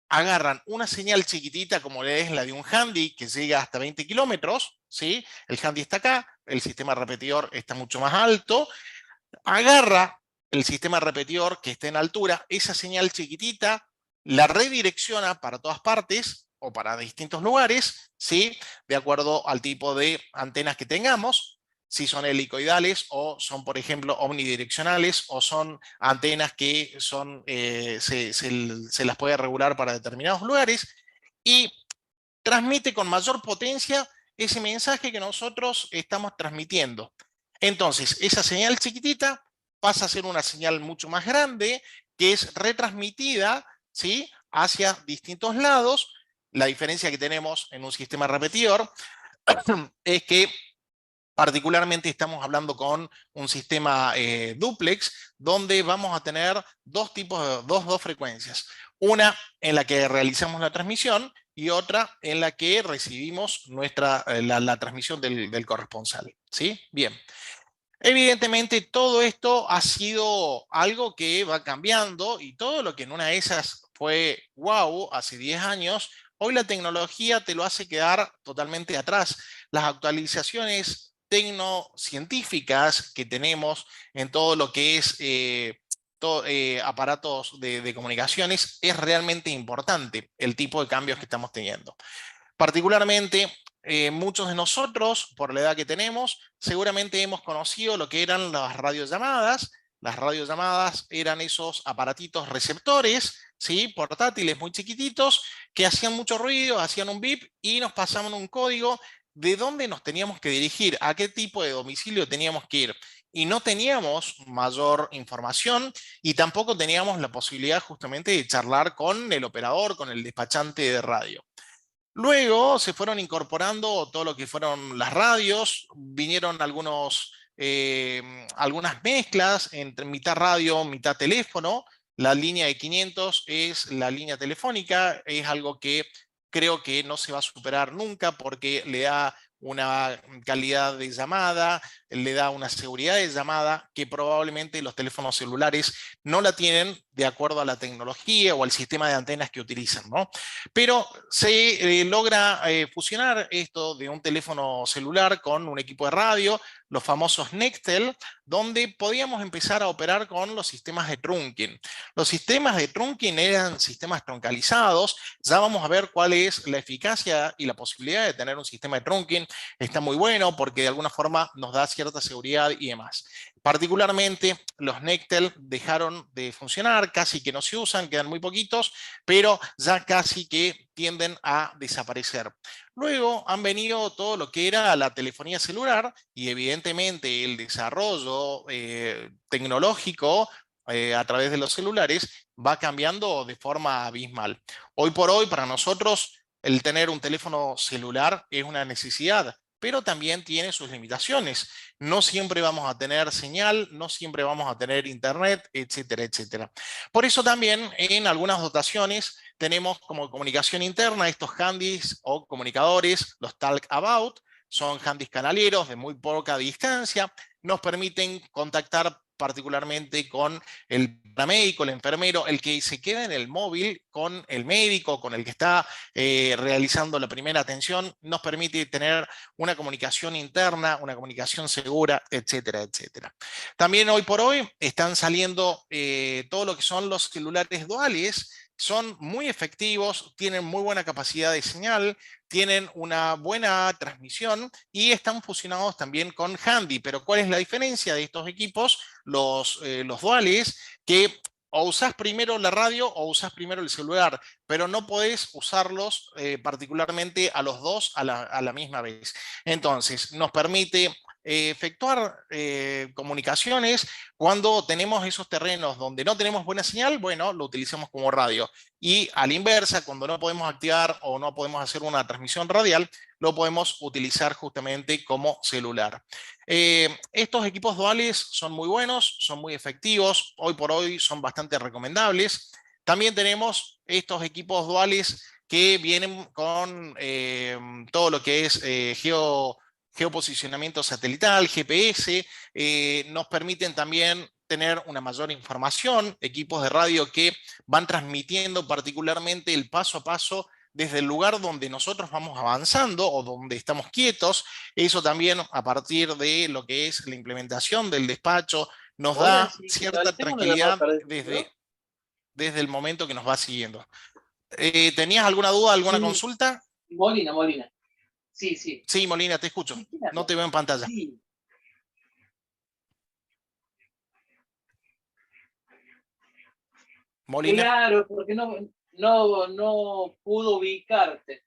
Agarran una señal chiquitita como es la de un handy que llega hasta 20 kilómetros, ¿sí? El handy está acá, el sistema repetidor está mucho más alto, agarra el sistema repetidor que está en altura, esa señal chiquitita, la redirecciona para todas partes o para distintos lugares, ¿sí? De acuerdo al tipo de antenas que tengamos, si son helicoidales o son, por ejemplo, omnidireccionales o son antenas que son, se las puede regular para determinados lugares y transmite con mayor potencia ese mensaje que nosotros estamos transmitiendo. Entonces, esa señal chiquitita pasa a ser una señal mucho más grande que es retransmitida, ¿sí?, hacia distintos lados. La diferencia que tenemos en un sistema repetidor es que particularmente estamos hablando con un sistema duplex, donde vamos a tener dos tipos, dos frecuencias. Una en la que realizamos la transmisión y otra en la que recibimos la transmisión del corresponsal. ¿Sí? Bien. Evidentemente, todo esto ha sido algo que va cambiando y todo lo que en una de esas fue wow hace 10 años, hoy la tecnología te lo hace quedar totalmente atrás. Las actualizaciones tecnocientíficas que tenemos en todo lo que es aparatos de comunicaciones es realmente importante el tipo de cambios que estamos teniendo. Particularmente, muchos de nosotros, por la edad que tenemos, seguramente hemos conocido lo que eran las radiollamadas. Las radiollamadas eran esos aparatitos receptores, ¿sí?, portátiles muy chiquititos, que hacían mucho ruido, hacían un bip y nos pasaban un código de dónde nos teníamos que dirigir, a qué tipo de domicilio teníamos que ir. Y no teníamos mayor información y tampoco teníamos la posibilidad justamente de charlar con el operador, con el despachante de radio. Luego se fueron incorporando todo lo que fueron las radios, vinieron algunas mezclas entre mitad radio, mitad teléfono. La línea de 500 es la línea telefónica, es algo que creo que no se va a superar nunca porque le da una calidad de llamada, le da una seguridad de llamada que probablemente los teléfonos celulares no la tienen de acuerdo a la tecnología o al sistema de antenas que utilizan, ¿no? Pero se logra fusionar esto de un teléfono celular con un equipo de radio, los famosos Nextel, donde podíamos empezar a operar con los sistemas de trunking. Los sistemas de trunking eran sistemas troncalizados. Ya vamos a ver cuál es la eficacia y la posibilidad de tener un sistema de trunking. Está muy bueno porque de alguna forma nos da cierta seguridad y demás. Particularmente los Nextel dejaron de funcionar, casi que no se usan, quedan muy poquitos, pero ya casi que tienden a desaparecer. Luego han venido todo lo que era la telefonía celular y evidentemente el desarrollo tecnológico a través de los celulares va cambiando de forma abismal. Hoy por hoy para nosotros el tener un teléfono celular es una necesidad, pero también tiene sus limitaciones. No siempre vamos a tener señal, no siempre vamos a tener internet, etcétera, etcétera. Por eso también en algunas dotaciones tenemos como comunicación interna estos handys o comunicadores, los talk about, son handys canaleros de muy poca distancia, nos permiten contactar particularmente con el paramédico, el enfermero, el que se queda en el móvil con el médico, con el que está realizando la primera atención, nos permite tener una comunicación interna, una comunicación segura, etcétera, etcétera. También hoy por hoy están saliendo todo lo que son los celulares duales, son muy efectivos, tienen muy buena capacidad de señal, tienen una buena transmisión y están fusionados también con Handy. Pero ¿cuál es la diferencia de estos equipos? Los duales, que o usás primero la radio o usás primero el celular, pero no podés usarlos particularmente a los dos a la misma vez. Entonces, nos permite efectuar comunicaciones cuando tenemos esos terrenos donde no tenemos buena señal. Bueno, lo utilizamos como radio. Y a la inversa, cuando no podemos activar o no podemos hacer una transmisión radial, lo podemos utilizar justamente como celular. Estos equipos duales son muy buenos, son muy efectivos, hoy por hoy son bastante recomendables. También tenemos estos equipos duales que vienen con todo lo que es geoposicionamiento satelital, GPS, nos permiten también tener una mayor información, equipos de radio que van transmitiendo particularmente el paso a paso desde el lugar donde nosotros vamos avanzando o donde estamos quietos. Eso también a partir de lo que es la implementación del despacho nos Hola, da sí, ¿qué tal? cierta Tengo una llamada tranquilidad perdida. desde el momento que nos va siguiendo. ¿Tenías alguna duda, alguna Sí, consulta? Molina. Sí, sí. Sí, Molina, te escucho. Sí, ¿quién No habla? te veo en pantalla. Sí, Molina. claro, porque no pudo ubicarte.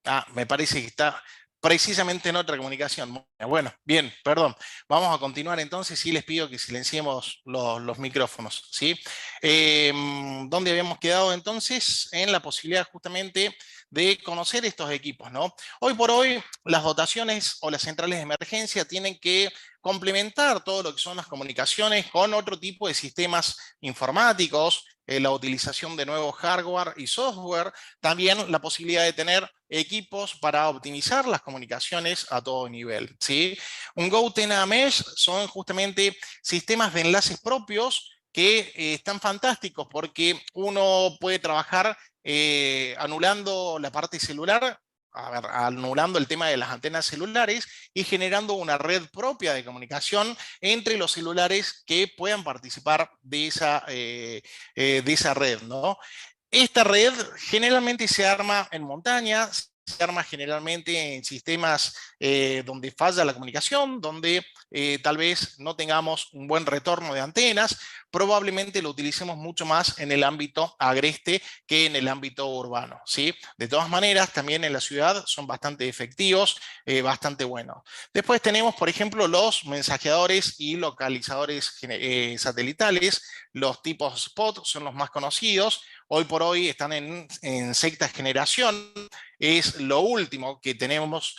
Ah, me parece que está precisamente en otra comunicación. Bueno, bien, perdón. Vamos a continuar entonces. Sí, les pido que silenciemos los micrófonos, ¿sí? ¿Dónde habíamos quedado entonces? En la posibilidad justamente de conocer estos equipos, ¿no? Hoy por hoy, las dotaciones o las centrales de emergencia tienen que complementar todo lo que son las comunicaciones con otro tipo de sistemas informáticos, la utilización de nuevos hardware y software, también la posibilidad de tener equipos para optimizar las comunicaciones a todo nivel, ¿sí? Un GoTena Mesh son justamente sistemas de enlaces propios que están fantásticos porque uno puede trabajar anulando la parte celular, a ver, anulando el tema de las antenas celulares y generando una red propia de comunicación entre los celulares que puedan participar de esa red, ¿no? Esta red generalmente se arma en montañas, se arma generalmente en sistemas donde falla la comunicación, donde tal vez no tengamos un buen retorno de antenas, probablemente lo utilicemos mucho más en el ámbito agreste que en el ámbito urbano, ¿sí? De todas maneras, también en la ciudad son bastante efectivos, bastante buenos. Después tenemos, por ejemplo, los mensajeadores y localizadores satelitales, los tipos spot son los más conocidos. Hoy por hoy están en sexta generación, es lo último que tenemos,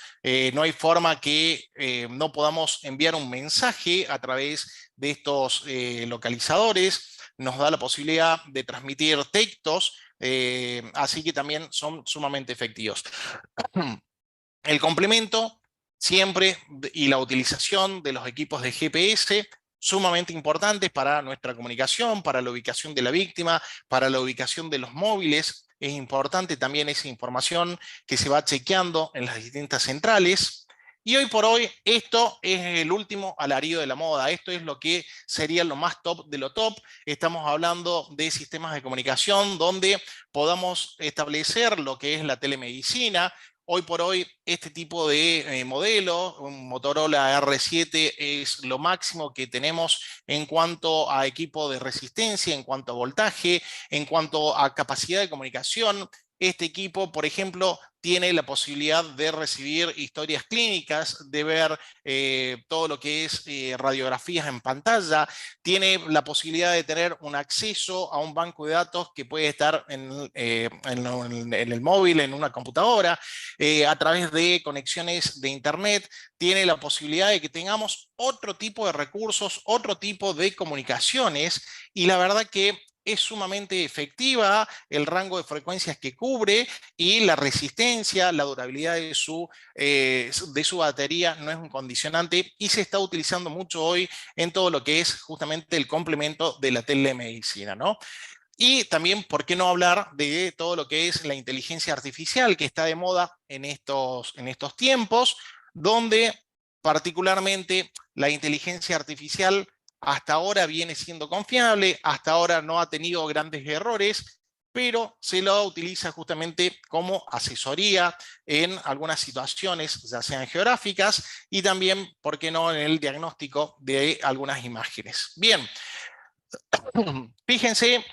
no hay forma que no podamos enviar un mensaje a través de estos localizadores, nos da la posibilidad de transmitir textos, así que también son sumamente efectivos. El complemento siempre y la utilización de los equipos de GPS sumamente importantes para nuestra comunicación, para la ubicación de la víctima, para la ubicación de los móviles. Es importante también esa información que se va chequeando en las distintas centrales. Y hoy por hoy esto es el último alarido de la moda. Esto es lo que sería lo más top de lo top. Estamos hablando de sistemas de comunicación donde podamos establecer lo que es la telemedicina. Hoy por hoy, este tipo de modelo, un Motorola R7, es lo máximo que tenemos en cuanto a equipo de resistencia, en cuanto a voltaje, en cuanto a capacidad de comunicación. Este equipo, por ejemplo, tiene la posibilidad de recibir historias clínicas, de ver todo lo que es radiografías en pantalla, tiene la posibilidad de tener un acceso a un banco de datos que puede estar en el móvil, en una computadora, a través de conexiones de Internet, tiene la posibilidad de que tengamos otro tipo de recursos, otro tipo de comunicaciones, y la verdad que es sumamente efectiva el rango de frecuencias que cubre y la resistencia, la durabilidad de su batería no es un condicionante y se está utilizando mucho hoy en todo lo que es justamente el complemento de la telemedicina, ¿no? Y también, ¿por qué no hablar de todo lo que es la inteligencia artificial que está de moda en estos tiempos, donde particularmente la inteligencia artificial hasta ahora viene siendo confiable, hasta ahora no ha tenido grandes errores, pero se lo utiliza justamente como asesoría en algunas situaciones, ya sean geográficas, y también, ¿por qué no?, en el diagnóstico de algunas imágenes. Bien, fíjense,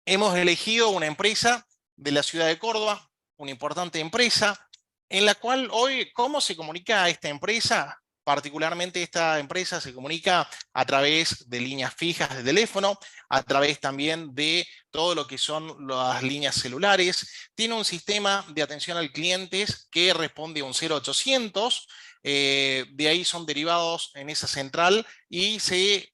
hemos elegido una empresa de la ciudad de Córdoba, una importante empresa, en la cual hoy, ¿cómo se comunica esta empresa? Particularmente esta empresa se comunica a través de líneas fijas de teléfono, a través también de todo lo que son las líneas celulares. Tiene un sistema de atención al cliente que responde a un 0800, de ahí son derivados en esa central y se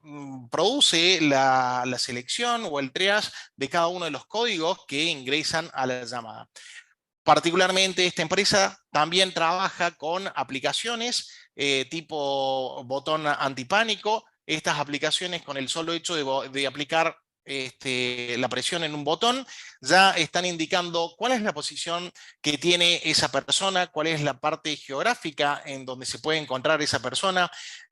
produce la selección o el triage de cada uno de los códigos que ingresan a la llamada. Particularmente esta empresa también trabaja con aplicaciones tipo botón antipánico. Estas aplicaciones, con el solo hecho de aplicar la presión en un botón, ya están indicando cuál es la posición que tiene esa persona, cuál es la parte geográfica en donde se puede encontrar esa persona.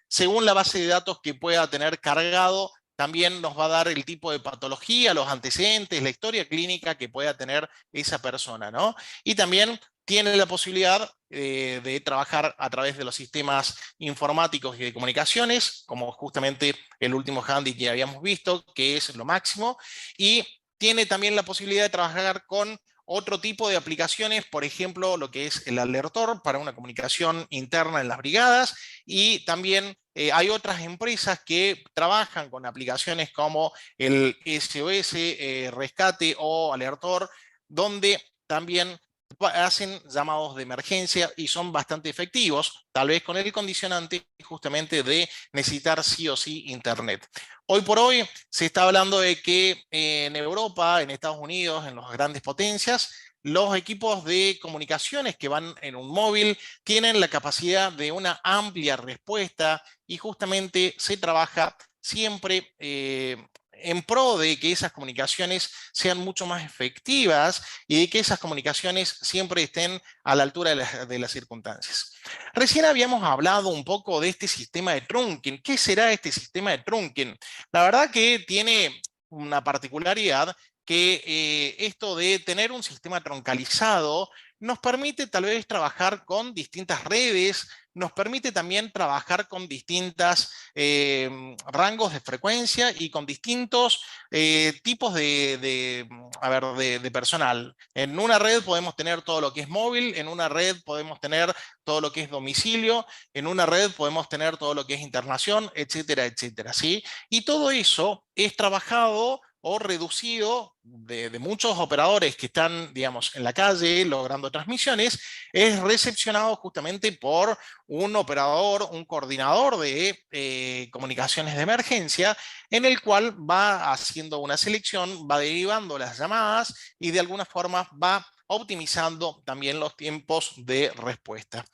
Según la base de datos que pueda tener cargado, también nos va a dar el tipo de patología, los antecedentes, la historia clínica que pueda tener esa persona, ¿no? Y también tiene la posibilidad de trabajar a través de los sistemas informáticos y de comunicaciones, como justamente el último handy que habíamos visto, que es lo máximo, y tiene también la posibilidad de trabajar con otro tipo de aplicaciones, por ejemplo, lo que es el alertor para una comunicación interna en las brigadas, y también hay otras empresas que trabajan con aplicaciones como el SOS, Rescate o Alertor, donde también hacen llamados de emergencia y son bastante efectivos, tal vez con el condicionante justamente de necesitar sí o sí Internet. Hoy por hoy se está hablando de que en Europa, en Estados Unidos, en las grandes potencias, los equipos de comunicaciones que van en un móvil tienen la capacidad de una amplia respuesta y justamente se trabaja siempre en pro de que esas comunicaciones sean mucho más efectivas y de que esas comunicaciones siempre estén a la altura de las circunstancias. Recién habíamos hablado un poco de este sistema de trunking. ¿Qué será este sistema de trunking? La verdad que tiene una particularidad que esto de tener un sistema troncalizado nos permite tal vez trabajar con distintas redes, nos permite también trabajar con distintos rangos de frecuencia y con distintos tipos de personal. En una red podemos tener todo lo que es móvil, en una red podemos tener todo lo que es domicilio, en una red podemos tener todo lo que es internación, etcétera, etcétera, ¿sí? Y todo eso es trabajado o reducido de muchos operadores que están, digamos, en la calle logrando transmisiones, es recepcionado justamente por un operador, un coordinador de comunicaciones de emergencia, en el cual va haciendo una selección, va derivando las llamadas y de alguna forma va optimizando también los tiempos de respuesta.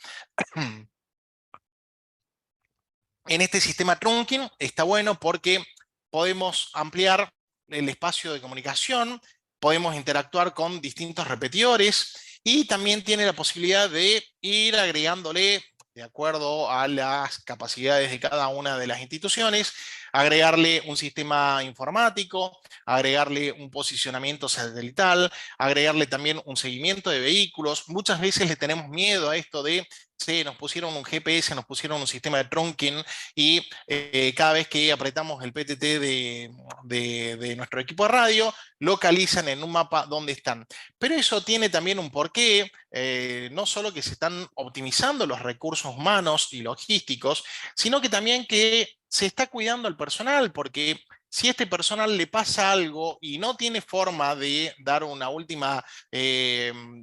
En este sistema trunking está bueno porque podemos ampliar el espacio de comunicación, podemos interactuar con distintos repetidores y también tiene la posibilidad de ir agregándole, de acuerdo a las capacidades de cada una de las instituciones, agregarle un sistema informático, agregarle un posicionamiento satelital, agregarle también un seguimiento de vehículos. Muchas veces le tenemos miedo a esto de sí, nos pusieron un GPS, nos pusieron un sistema de trunking y cada vez que apretamos el PTT de nuestro equipo de radio, localizan en un mapa dónde están. Pero eso tiene también un porqué, no solo que se están optimizando los recursos humanos y logísticos, sino que también que se está cuidando al personal, porque si a este personal le pasa algo y no tiene forma de dar una última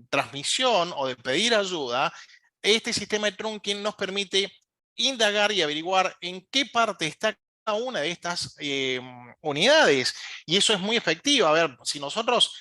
transmisión o de pedir ayuda, este sistema de trunking nos permite indagar y averiguar en qué parte está cada una de estas unidades. Y eso es muy efectivo. A ver, si nosotros,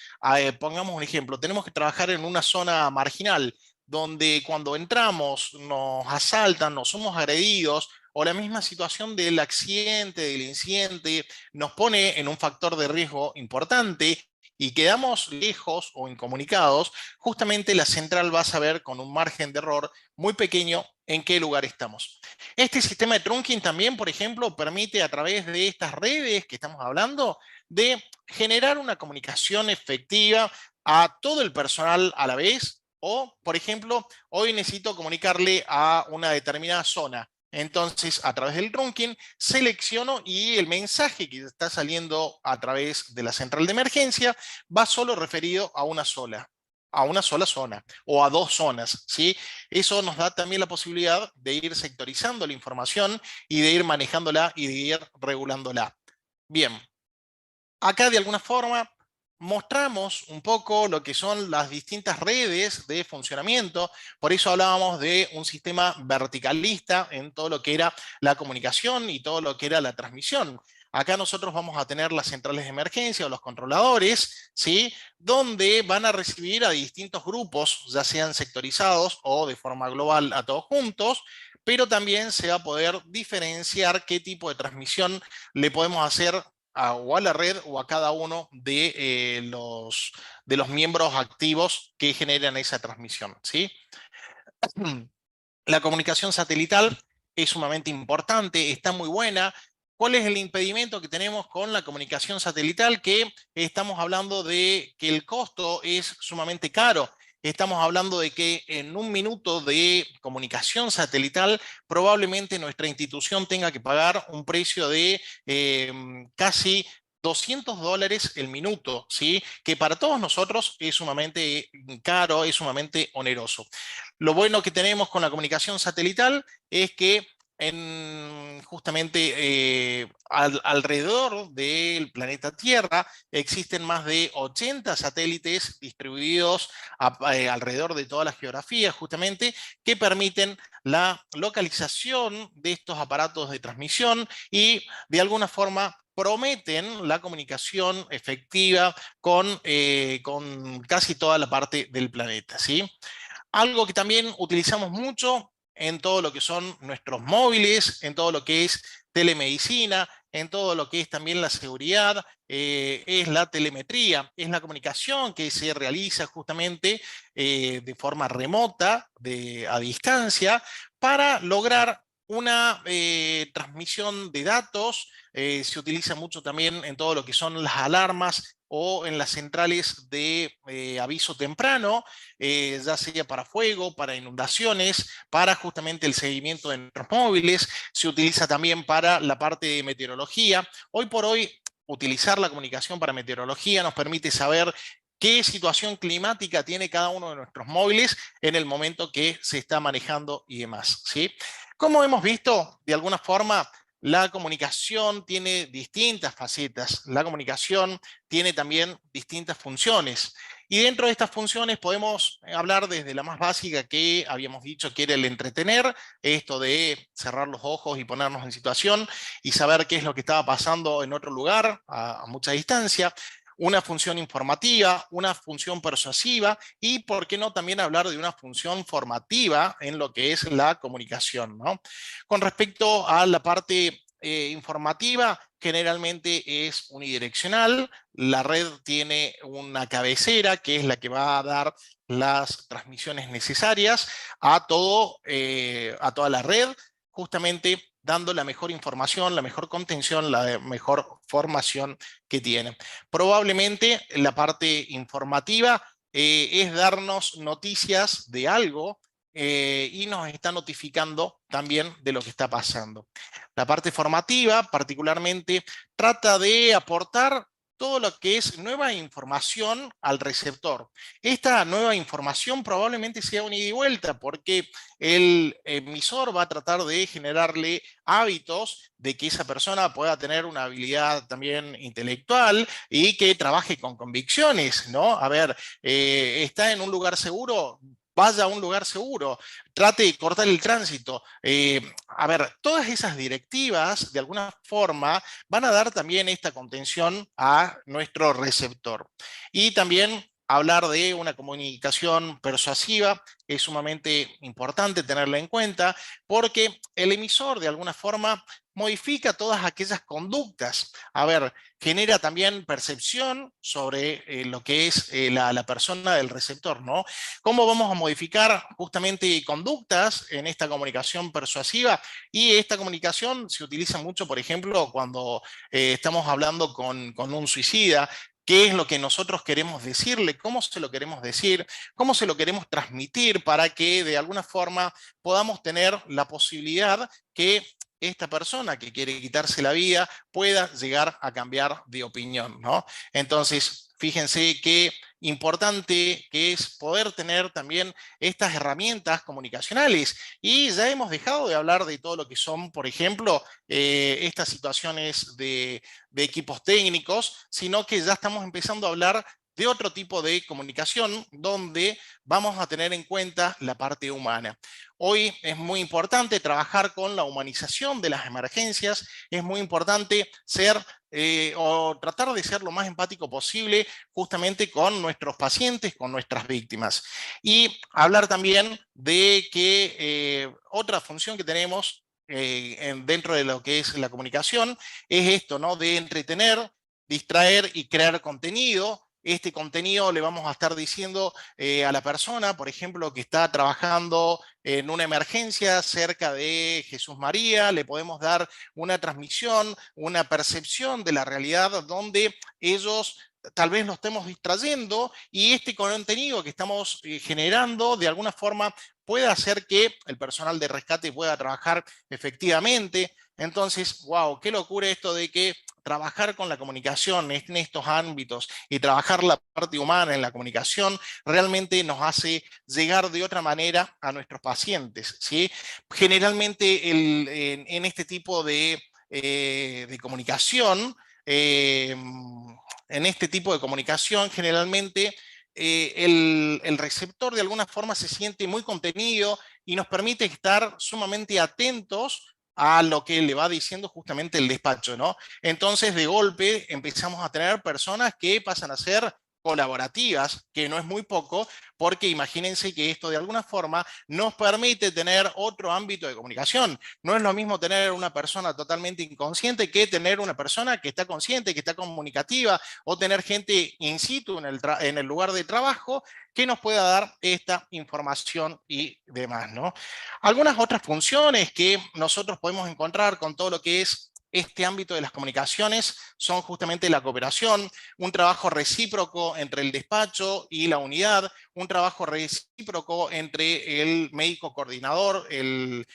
pongamos un ejemplo, tenemos que trabajar en una zona marginal donde cuando entramos nos asaltan, nos somos agredidos, o la misma situación del accidente, del incidente, nos pone en un factor de riesgo importante y quedamos lejos o incomunicados, justamente la central va a saber con un margen de error muy pequeño en qué lugar estamos. Este sistema de trunking también, por ejemplo, permite a través de estas redes que estamos hablando, de generar una comunicación efectiva a todo el personal a la vez, o, por ejemplo, hoy necesito comunicarle a una determinada zona. Entonces, a través del trunking, selecciono y el mensaje que está saliendo a través de la central de emergencia va solo referido a una sola zona o a dos zonas, ¿sí? Eso nos da también la posibilidad de ir sectorizando la información y de ir manejándola y de ir regulándola. Bien, acá de alguna forma mostramos un poco lo que son las distintas redes de funcionamiento, por eso hablábamos de un sistema verticalista en todo lo que era la comunicación y todo lo que era la transmisión. Acá nosotros vamos a tener las centrales de emergencia o los controladores, ¿sí? Donde van a recibir a distintos grupos, ya sean sectorizados o de forma global a todos juntos, pero también se va a poder diferenciar qué tipo de transmisión le podemos hacer o a la red o a cada uno de los miembros activos que generan esa transmisión, ¿sí? La comunicación satelital es sumamente importante, está muy buena. ¿Cuál es el impedimento que tenemos con la comunicación satelital? Que estamos hablando de que el costo es sumamente caro. Estamos hablando de que en un minuto de comunicación satelital probablemente nuestra institución tenga que pagar un precio de casi $200 el minuto, ¿sí? Que para todos nosotros es sumamente caro, es sumamente oneroso. Lo bueno que tenemos con la comunicación satelital es que justamente alrededor del planeta Tierra existen más de 80 satélites distribuidos alrededor de toda la geografía, justamente, que permiten la localización de estos aparatos de transmisión y de alguna forma prometen la comunicación efectiva con casi toda la parte del planeta, ¿sí? Algo que también utilizamos mucho en todo lo que son nuestros móviles, en todo lo que es telemedicina, en todo lo que es también la seguridad, es la telemetría, es la comunicación que se realiza justamente de forma remota, a distancia, para lograr una transmisión de datos. Se utiliza mucho también en todo lo que son las alarmas o en las centrales de aviso temprano, ya sea para fuego, para inundaciones, para justamente el seguimiento de nuestros móviles. Se utiliza también para la parte de meteorología. Hoy por hoy, utilizar la comunicación para meteorología nos permite saber qué situación climática tiene cada uno de nuestros móviles en el momento que se está manejando y demás, ¿sí? Como hemos visto, de alguna forma, la comunicación tiene distintas facetas. La comunicación tiene también distintas funciones. Y dentro de estas funciones podemos hablar desde la más básica que habíamos dicho que era el entretener, esto de cerrar los ojos y ponernos en situación y saber qué es lo que estaba pasando en otro lugar a mucha distancia. Una función informativa, una función persuasiva y, ¿por qué no, también hablar de una función formativa en lo que es la comunicación, ¿no? Con respecto a la parte informativa, generalmente es unidireccional. La red tiene una cabecera que es la que va a dar las transmisiones necesarias a toda la red, justamente dando la mejor información, la mejor contención, la mejor formación que tiene. Probablemente la parte informativa es darnos noticias de algo y nos está notificando también de lo que está pasando. La parte formativa, particularmente, trata de aportar todo lo que es nueva información al receptor. Esta nueva información probablemente sea un ida y vuelta, porque el emisor va a tratar de generarle hábitos de que esa persona pueda tener una habilidad también intelectual y que trabaje con convicciones, ¿no? A ver, está en un lugar seguro, vaya a un lugar seguro, trate de cortar el tránsito. A ver, todas esas directivas, de alguna forma, van a dar también esta contención a nuestro receptor. Y también hablar de una comunicación persuasiva es sumamente importante tenerla en cuenta porque el emisor de alguna forma modifica todas aquellas conductas. A ver, genera también percepción sobre lo que es la persona del receptor, ¿no? ¿Cómo vamos a modificar justamente conductas en esta comunicación persuasiva? Y esta comunicación se utiliza mucho, por ejemplo, cuando estamos hablando con un suicida. ¿Qué es lo que nosotros queremos decirle? ¿Cómo se lo queremos decir? ¿Cómo se lo queremos transmitir para que de alguna forma podamos tener la posibilidad que esta persona que quiere quitarse la vida pueda llegar a cambiar de opinión, ¿no? Entonces, fíjense qué importante que es poder tener también estas herramientas comunicacionales. Y ya hemos dejado de hablar de todo lo que son, por ejemplo, estas situaciones de equipos técnicos, sino que ya estamos empezando a hablar de otro tipo de comunicación donde vamos a tener en cuenta la parte humana. Hoy es muy importante trabajar con la humanización de las emergencias, es muy importante ser o tratar de ser lo más empático posible justamente con nuestros pacientes, con nuestras víctimas. Y hablar también de que otra función que tenemos dentro de lo que es la comunicación es esto, ¿no? De entretener, distraer y crear contenido. Este contenido le vamos a estar diciendo a la persona, por ejemplo, que está trabajando en una emergencia cerca de Jesús María, le podemos dar una transmisión, una percepción de la realidad donde ellos tal vez lo estemos distrayendo y este contenido que estamos generando de alguna forma puede hacer que el personal de rescate pueda trabajar efectivamente. Entonces, wow, qué locura esto de que trabajar con la comunicación en estos ámbitos y trabajar la parte humana en la comunicación realmente nos hace llegar de otra manera a nuestros pacientes, ¿sí? Generalmente en este tipo de comunicación, en este tipo de comunicación generalmente el receptor de alguna forma se siente muy contenido y nos permite estar sumamente atentos a lo que le va diciendo justamente el despacho, ¿no? Entonces, de golpe, empezamos a tener personas que pasan a ser colaborativas, que no es muy poco, porque imagínense que esto de alguna forma nos permite tener otro ámbito de comunicación. No es lo mismo tener una persona totalmente inconsciente que tener una persona que está consciente, que está comunicativa, o tener gente in situ en el lugar de trabajo que nos pueda dar esta información y demás, ¿no? Algunas otras funciones que nosotros podemos encontrar con todo lo que es este ámbito de las comunicaciones son justamente la cooperación, un trabajo recíproco entre el despacho y la unidad, un trabajo recíproco entre el médico coordinador, el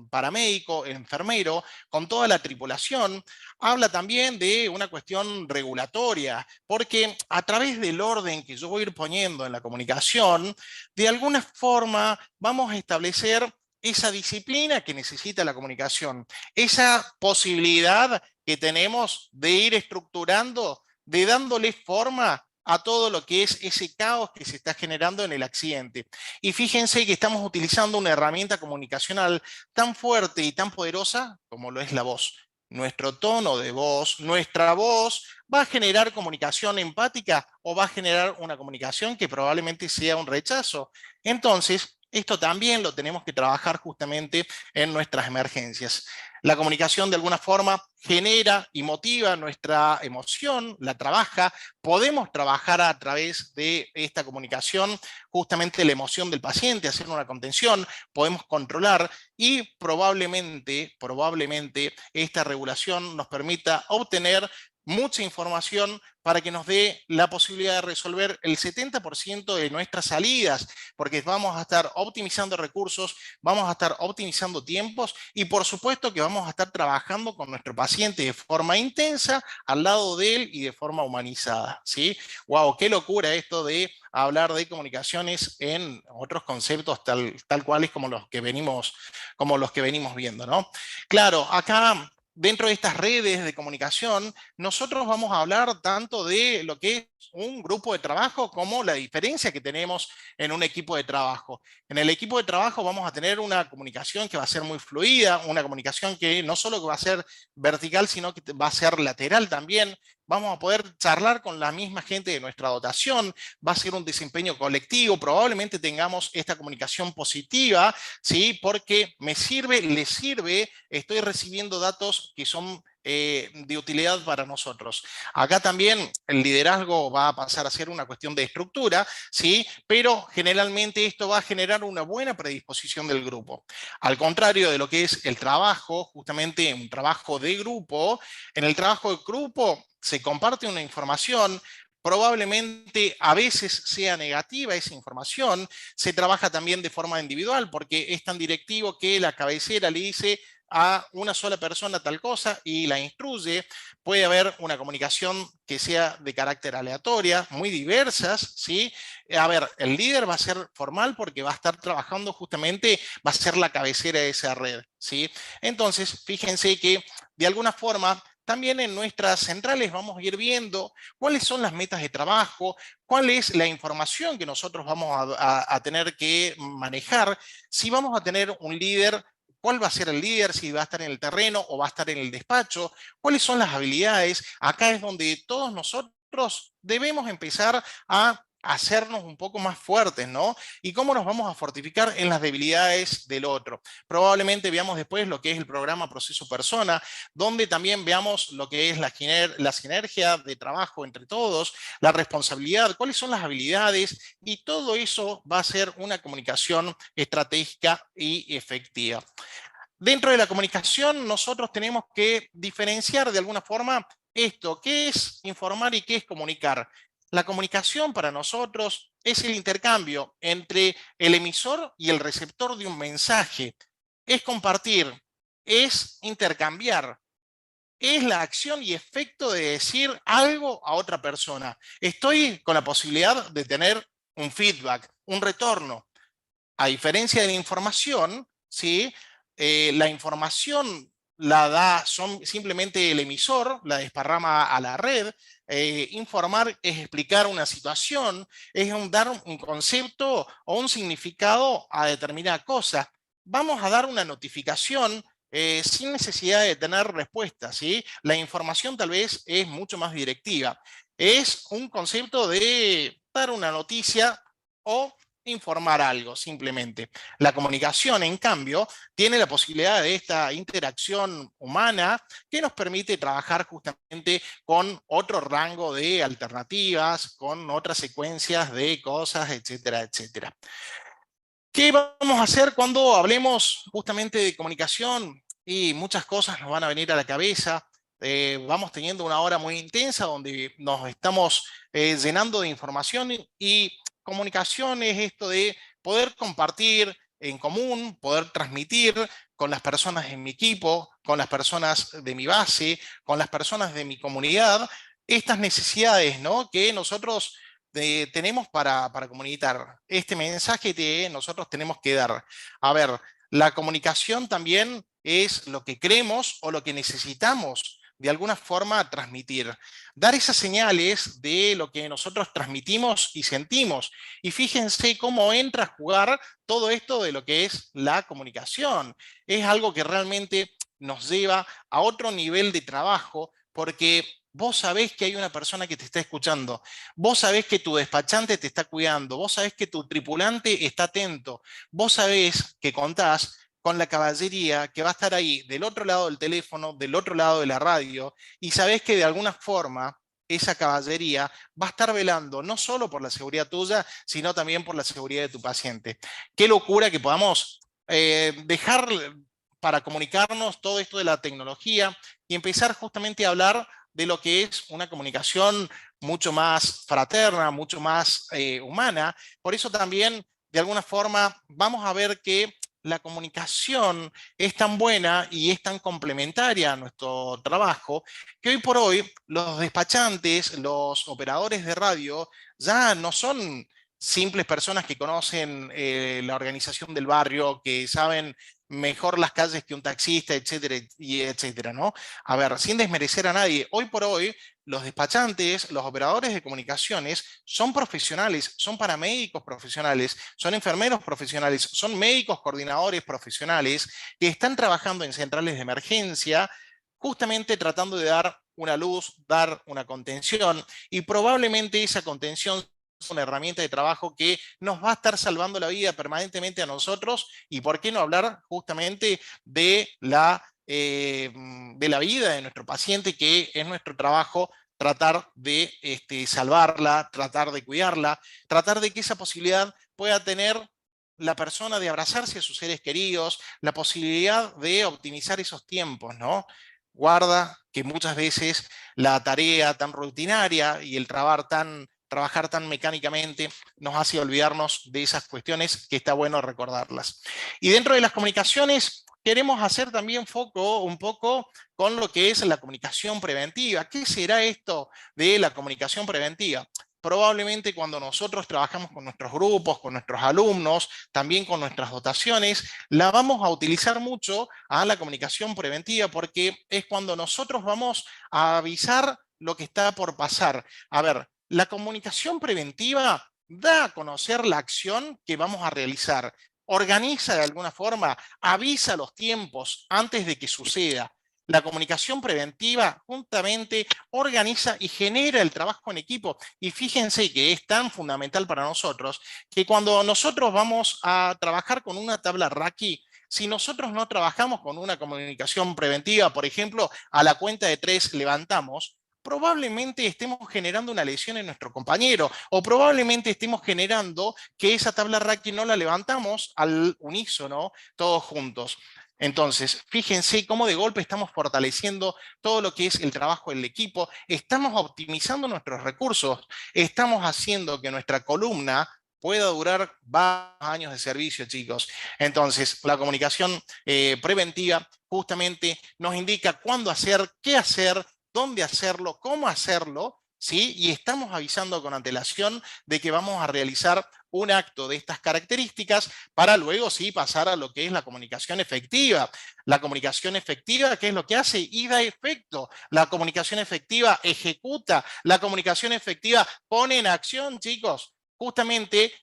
paramédico, el enfermero, con toda la tripulación. Habla también de una cuestión regulatoria, porque a través del orden que yo voy a ir poniendo en la comunicación, de alguna forma vamos a establecer esa disciplina que necesita la comunicación, esa posibilidad que tenemos de ir estructurando, de dándole forma a todo lo que es ese caos que se está generando en el accidente. Y fíjense que estamos utilizando una herramienta comunicacional tan fuerte y tan poderosa como lo es la voz. Nuestro tono de voz, nuestra voz, va a generar comunicación empática o va a generar una comunicación que probablemente sea un rechazo. Entonces, esto también lo tenemos que trabajar justamente en nuestras emergencias. La comunicación de alguna forma genera y motiva nuestra emoción, la trabaja. Podemos trabajar a través de esta comunicación justamente la emoción del paciente, hacer una contención, podemos controlar y probablemente esta regulación nos permita obtener mucha información para que nos dé la posibilidad de resolver el 70% de nuestras salidas, porque vamos a estar optimizando recursos, vamos a estar optimizando tiempos y por supuesto que vamos a estar trabajando con nuestro paciente de forma intensa, al lado de él y de forma humanizada, ¿sí? ¡Wow! ¡Qué locura esto de hablar de comunicaciones en otros conceptos tal cuales como los que venimos viendo, ¿no? Claro, acá dentro de estas redes de comunicación, nosotros vamos a hablar tanto de lo que es un grupo de trabajo como la diferencia que tenemos en un equipo de trabajo. En el equipo de trabajo vamos a tener una comunicación que va a ser muy fluida, una comunicación que no solo que va a ser vertical, sino que va a ser lateral también. Vamos a poder charlar con la misma gente de nuestra dotación, va a ser un desempeño colectivo, probablemente tengamos esta comunicación positiva, ¿sí? Porque me sirve, les sirve, estoy recibiendo datos que son de utilidad para nosotros. Acá también el liderazgo va a pasar a ser una cuestión de estructura, ¿sí? Pero generalmente esto va a generar una buena predisposición del grupo. Al contrario de lo que es el trabajo, justamente un trabajo de grupo, en el trabajo de grupo se comparte una información, probablemente a veces sea negativa esa información, se trabaja también de forma individual porque es tan directivo que la cabecera le dice a una sola persona tal cosa y la instruye. Puede haber una comunicación que sea de carácter aleatoria, muy diversas, ¿sí? A ver, el líder va a ser formal porque va a estar trabajando justamente, va a ser la cabecera de esa red, ¿sí? Entonces, fíjense que de alguna forma también en nuestras centrales vamos a ir viendo cuáles son las metas de trabajo, cuál es la información que nosotros vamos a tener que manejar, si vamos a tener un líder, cuál va a ser el líder, si va a estar en el terreno o va a estar en el despacho, cuáles son las habilidades. Acá es donde todos nosotros debemos empezar a hacernos un poco más fuertes, ¿no? Y cómo nos vamos a fortificar en las debilidades del otro. Probablemente veamos después lo que es el programa Proceso Persona, donde también veamos lo que es la sinergia de trabajo entre todos, la responsabilidad, cuáles son las habilidades, y todo eso va a ser una comunicación estratégica y efectiva. Dentro de la comunicación, nosotros tenemos que diferenciar de alguna forma esto, qué es informar y qué es comunicar. La comunicación para nosotros es el intercambio entre el emisor y el receptor de un mensaje. Es compartir, es intercambiar, es la acción y efecto de decir algo a otra persona. Estoy con la posibilidad de tener un feedback, un retorno. A diferencia de la información, ¿sí? La información la da simplemente el emisor, la desparrama a la red. Informar es explicar una situación, es dar un concepto o un significado a determinada cosa. Vamos a dar una notificación sin necesidad de tener respuesta, ¿sí? La información tal vez es mucho más directiva. Es un concepto de dar una noticia o informar algo, simplemente. La comunicación, en cambio, tiene la posibilidad de esta interacción humana que nos permite trabajar justamente con otro rango de alternativas, con otras secuencias de cosas, etcétera, etcétera. ¿Qué vamos a hacer cuando hablemos justamente de comunicación? Y muchas cosas nos van a venir a la cabeza. Vamos teniendo una hora muy intensa donde nos estamos llenando de información y comunicación es esto de poder compartir en común, poder transmitir con las personas en mi equipo, con las personas de mi base, con las personas de mi comunidad, estas necesidades, ¿no? Que nosotros tenemos para comunicar. Este mensaje que nosotros tenemos que dar. A ver, la comunicación también es lo que creemos o lo que necesitamos de alguna forma transmitir. Dar esas señales de lo que nosotros transmitimos y sentimos. Y fíjense cómo entra a jugar todo esto de lo que es la comunicación. Es algo que realmente nos lleva a otro nivel de trabajo porque vos sabés que hay una persona que te está escuchando, vos sabés que tu despachante te está cuidando, vos sabés que tu tripulante está atento, vos sabés que contás con la caballería que va a estar ahí del otro lado del teléfono, del otro lado de la radio, y sabés que de alguna forma esa caballería va a estar velando no solo por la seguridad tuya, sino también por la seguridad de tu paciente. Qué locura que podamos dejar para comunicarnos todo esto de la tecnología y empezar justamente a hablar de lo que es una comunicación mucho más fraterna, mucho más humana. Por eso también, de alguna forma, vamos a ver que la comunicación es tan buena y es tan complementaria a nuestro trabajo que hoy por hoy los despachantes, los operadores de radio, ya no son simples personas que conocen la organización del barrio, que saben mejor las calles que un taxista, etcétera, y etcétera, ¿no? A ver, sin desmerecer a nadie, hoy por hoy los despachantes, los operadores de comunicaciones son profesionales, son paramédicos profesionales, son enfermeros profesionales, son médicos coordinadores profesionales que están trabajando en centrales de emergencia, justamente tratando de dar una luz, dar una contención, y probablemente esa contención es una herramienta de trabajo que nos va a estar salvando la vida permanentemente a nosotros, y por qué no hablar justamente de la vida de nuestro paciente, que es nuestro trabajo tratar de salvarla, tratar de cuidarla, tratar de que esa posibilidad pueda tener la persona de abrazarse a sus seres queridos, la posibilidad de optimizar esos tiempos, ¿no? Guarda que muchas veces la tarea tan rutinaria y el trabajar tan mecánicamente nos hace olvidarnos de esas cuestiones que está bueno recordarlas. Y dentro de las comunicaciones queremos hacer también foco un poco con lo que es la comunicación preventiva. ¿Qué será esto de la comunicación preventiva? Probablemente cuando nosotros trabajamos con nuestros grupos, con nuestros alumnos, también con nuestras dotaciones, la vamos a utilizar mucho a la comunicación preventiva, porque es cuando nosotros vamos a avisar lo que está por pasar. A ver, la comunicación preventiva da a conocer la acción que vamos a realizar, organiza de alguna forma, avisa los tiempos antes de que suceda. La comunicación preventiva justamente organiza y genera el trabajo en equipo. Y fíjense que es tan fundamental para nosotros que cuando nosotros vamos a trabajar con una tabla Raki, si nosotros no trabajamos con una comunicación preventiva, por ejemplo, a la cuenta de 3 levantamos, probablemente estemos generando una lesión en nuestro compañero, o probablemente estemos generando que esa tabla Raki no la levantamos al unísono todos juntos. Entonces, fíjense cómo de golpe estamos fortaleciendo todo lo que es el trabajo del equipo, estamos optimizando nuestros recursos, estamos haciendo que nuestra columna pueda durar varios años de servicio, chicos. Entonces, la comunicación preventiva justamente nos indica cuándo hacer, qué hacer, dónde hacerlo, cómo hacerlo, ¿sí? Y estamos avisando con antelación de que vamos a realizar un acto de estas características para luego sí pasar a lo que es la comunicación efectiva. La comunicación efectiva, ¿qué es lo que hace? Y da efecto. La comunicación efectiva ejecuta. La comunicación efectiva pone en acción, chicos, justamente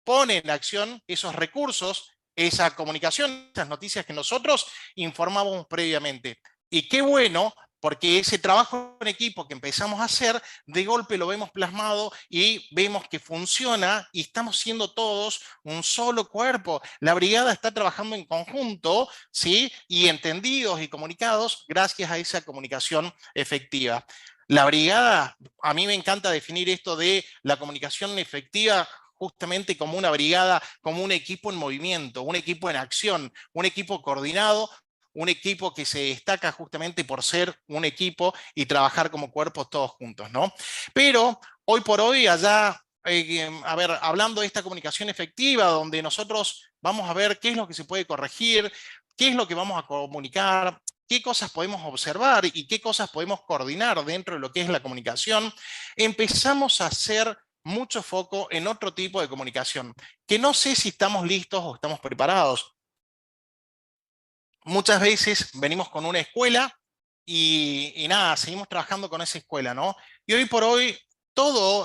pone en acción esos recursos, esa comunicación, esas noticias que nosotros informábamos previamente. Y qué bueno, porque ese trabajo en equipo que empezamos a hacer, de golpe lo vemos plasmado y vemos que funciona y estamos siendo todos un solo cuerpo. La brigada está trabajando en conjunto, ¿sí? Y entendidos y comunicados gracias a esa comunicación efectiva. La brigada, a mí me encanta definir esto de la comunicación efectiva justamente como una brigada, como un equipo en movimiento, un equipo en acción, un equipo coordinado, un equipo que se destaca justamente por ser un equipo y trabajar como cuerpos todos juntos, ¿no? Pero hoy por hoy, allá, a ver, hablando de esta comunicación efectiva, donde nosotros vamos a ver qué es lo que se puede corregir, qué es lo que vamos a comunicar, qué cosas podemos observar y qué cosas podemos coordinar dentro de lo que es la comunicación, empezamos a hacer mucho foco en otro tipo de comunicación, que no sé si estamos listos o estamos preparados. Muchas veces venimos con una escuela y nada, seguimos trabajando con esa escuela, ¿no? Y hoy por hoy,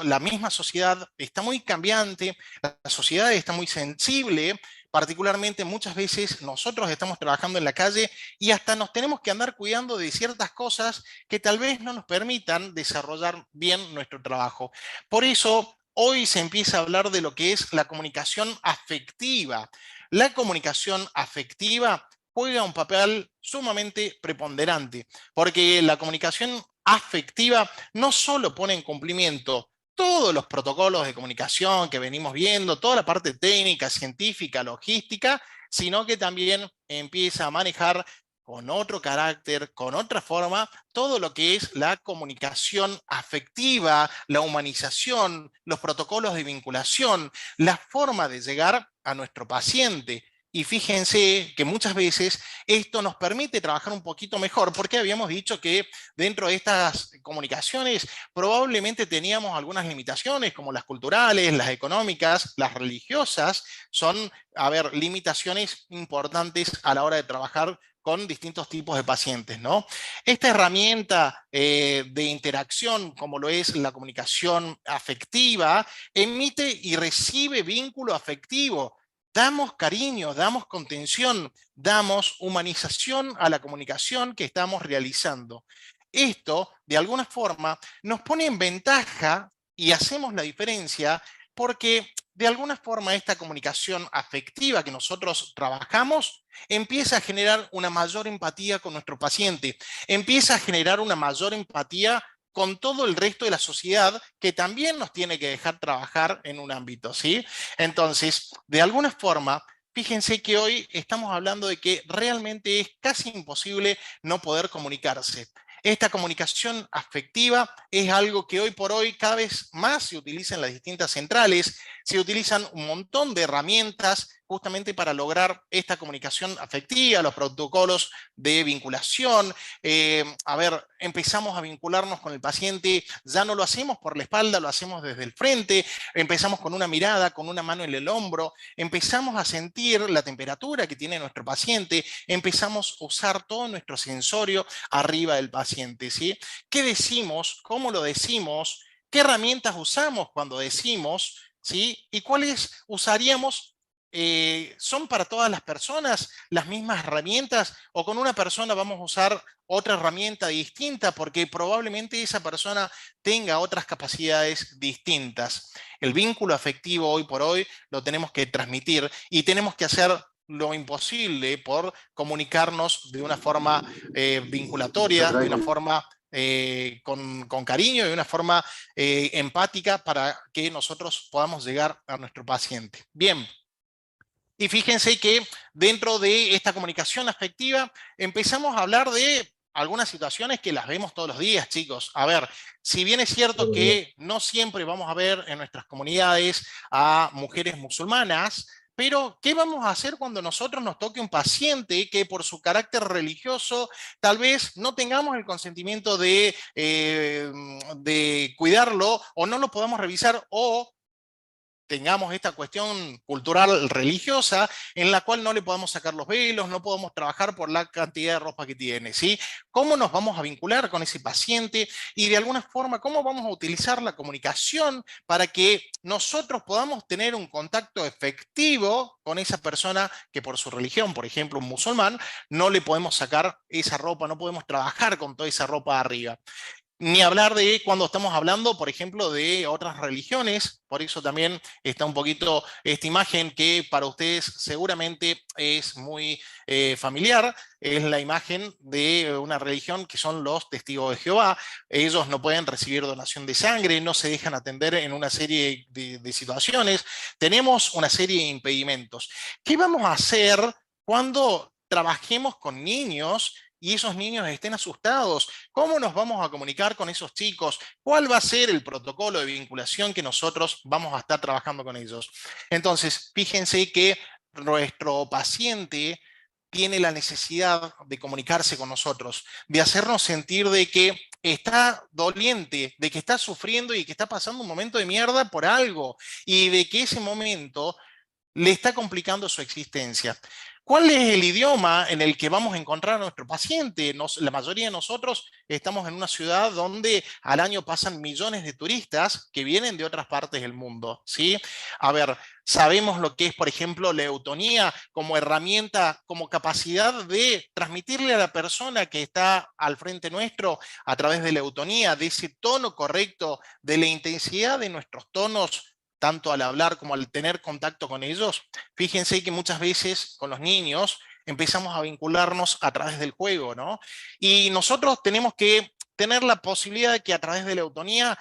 la misma sociedad está muy cambiante, la sociedad está muy sensible, particularmente muchas veces nosotros estamos trabajando en la calle y hasta nos tenemos que andar cuidando de ciertas cosas que tal vez no nos permitan desarrollar bien nuestro trabajo. Por eso, hoy se empieza a hablar de lo que es la comunicación afectiva. La comunicación afectiva juega un papel sumamente preponderante, porque la comunicación afectiva no solo pone en cumplimiento todos los protocolos de comunicación que venimos viendo, toda la parte técnica, científica, logística, sino que también empieza a manejar con otro carácter, con otra forma, todo lo que es la comunicación afectiva, la humanización, los protocolos de vinculación, la forma de llegar a nuestro paciente. Y fíjense que muchas veces esto nos permite trabajar un poquito mejor, porque habíamos dicho que dentro de estas comunicaciones probablemente teníamos algunas limitaciones, como las culturales, las económicas, las religiosas, son, a ver, limitaciones importantes a la hora de trabajar con distintos tipos de pacientes, ¿no? Esta herramienta de interacción, como lo es la comunicación afectiva, emite y recibe vínculo afectivo. Damos cariño, damos contención, damos humanización a la comunicación que estamos realizando. Esto, de alguna forma, nos pone en ventaja y hacemos la diferencia porque de alguna forma esta comunicación afectiva que nosotros trabajamos empieza a generar una mayor empatía con nuestro paciente, empieza a generar una mayor empatía con todo el resto de la sociedad que también nos tiene que dejar trabajar en un ámbito, ¿sí? Entonces, de alguna forma, fíjense que hoy estamos hablando de que realmente es casi imposible no poder comunicarse. Esta comunicación afectiva es algo que hoy por hoy cada vez más se utiliza en las distintas centrales, se utilizan un montón de herramientas justamente para lograr esta comunicación afectiva, los protocolos de vinculación. A ver, empezamos a vincularnos con el paciente, ya no lo hacemos por la espalda, lo hacemos desde el frente, empezamos con una mirada, con una mano en el hombro, empezamos a sentir la temperatura que tiene nuestro paciente, empezamos a usar todo nuestro sensorio arriba del paciente, ¿sí? ¿Qué decimos? ¿Cómo lo decimos? ¿Qué herramientas usamos cuando decimos? ¿Sí? ¿Y cuáles usaríamos? ¿Son para todas las personas las mismas herramientas o con una persona vamos a usar otra herramienta distinta porque probablemente esa persona tenga otras capacidades distintas? El vínculo afectivo hoy por hoy lo tenemos que transmitir y tenemos que hacer lo imposible por comunicarnos de una forma vinculatoria, de una forma con cariño, de una forma empática para que nosotros podamos llegar a nuestro paciente. Bien. Y fíjense que dentro de esta comunicación afectiva empezamos a hablar de algunas situaciones que las vemos todos los días, chicos. A ver, si bien es cierto que no siempre vamos a ver en nuestras comunidades a mujeres musulmanas, pero ¿qué vamos a hacer cuando nosotros nos toque un paciente que por su carácter religioso tal vez no tengamos el consentimiento de cuidarlo o no lo podamos revisar o tengamos esta cuestión cultural religiosa en la cual no le podamos sacar los velos, no podemos trabajar por la cantidad de ropa que tiene, ¿sí? ¿Cómo nos vamos a vincular con ese paciente? Y de alguna forma, ¿cómo vamos a utilizar la comunicación para que nosotros podamos tener un contacto efectivo con esa persona que por su religión, por ejemplo, un musulmán, no le podemos sacar esa ropa, no podemos trabajar con toda esa ropa arriba? Ni hablar de cuando estamos hablando, por ejemplo, de otras religiones, por eso también está un poquito esta imagen que para ustedes seguramente es muy familiar, es la imagen de una religión que son los testigos de Jehová. Ellos no pueden recibir donación de sangre, no se dejan atender en una serie de situaciones. Tenemos una serie de impedimentos. ¿Qué vamos a hacer cuando trabajemos con niños y esos niños estén asustados? ¿Cómo nos vamos a comunicar con esos chicos? ¿Cuál va a ser el protocolo de vinculación que nosotros vamos a estar trabajando con ellos? Entonces, fíjense que nuestro paciente tiene la necesidad de comunicarse con nosotros, de hacernos sentir de que está doliente, de que está sufriendo y que está pasando un momento de mierda por algo y de que ese momento le está complicando su existencia. ¿Cuál es el idioma en el que vamos a encontrar a nuestro paciente? La mayoría de nosotros estamos en una ciudad donde al año pasan millones de turistas que vienen de otras partes del mundo, ¿sí? A ver, sabemos lo que es, por ejemplo, la eutonía como herramienta, como capacidad de transmitirle a la persona que está al frente nuestro a través de la eutonía, de ese tono correcto, de la intensidad de nuestros tonos tanto al hablar como al tener contacto con ellos. Fíjense que muchas veces con los niños empezamos a vincularnos a través del juego, ¿no? Y nosotros tenemos que tener la posibilidad de que a través de la eutonía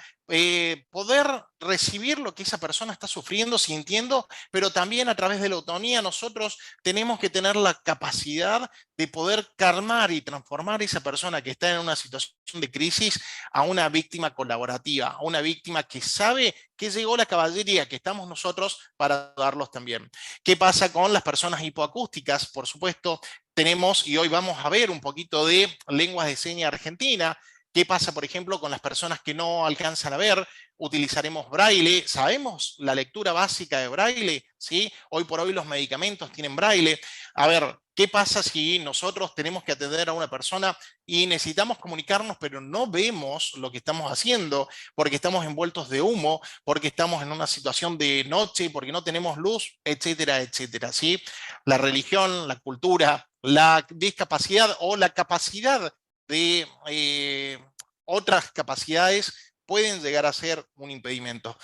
poder recibir lo que esa persona está sufriendo, sintiendo, pero también a través de la autonomía nosotros tenemos que tener la capacidad de poder calmar y transformar a esa persona que está en una situación de crisis a una víctima colaborativa, a una víctima que sabe que llegó la caballería, que estamos nosotros para ayudarlos también. ¿Qué pasa con las personas hipoacústicas? Por supuesto, tenemos, y hoy vamos a ver un poquito de lenguas de señas argentina. ¿Qué pasa, por ejemplo, con las personas que no alcanzan a ver? Utilizaremos braille. ¿Sabemos la lectura básica de braille? ¿Sí? Hoy por hoy los medicamentos tienen braille. A ver, ¿qué pasa si nosotros tenemos que atender a una persona y necesitamos comunicarnos, pero no vemos lo que estamos haciendo porque estamos envueltos de humo, porque estamos en una situación de noche, porque no tenemos luz, etcétera, etcétera? ¿Sí? La religión, la cultura, la discapacidad o la capacidad de otras capacidades pueden llegar a ser un impedimento.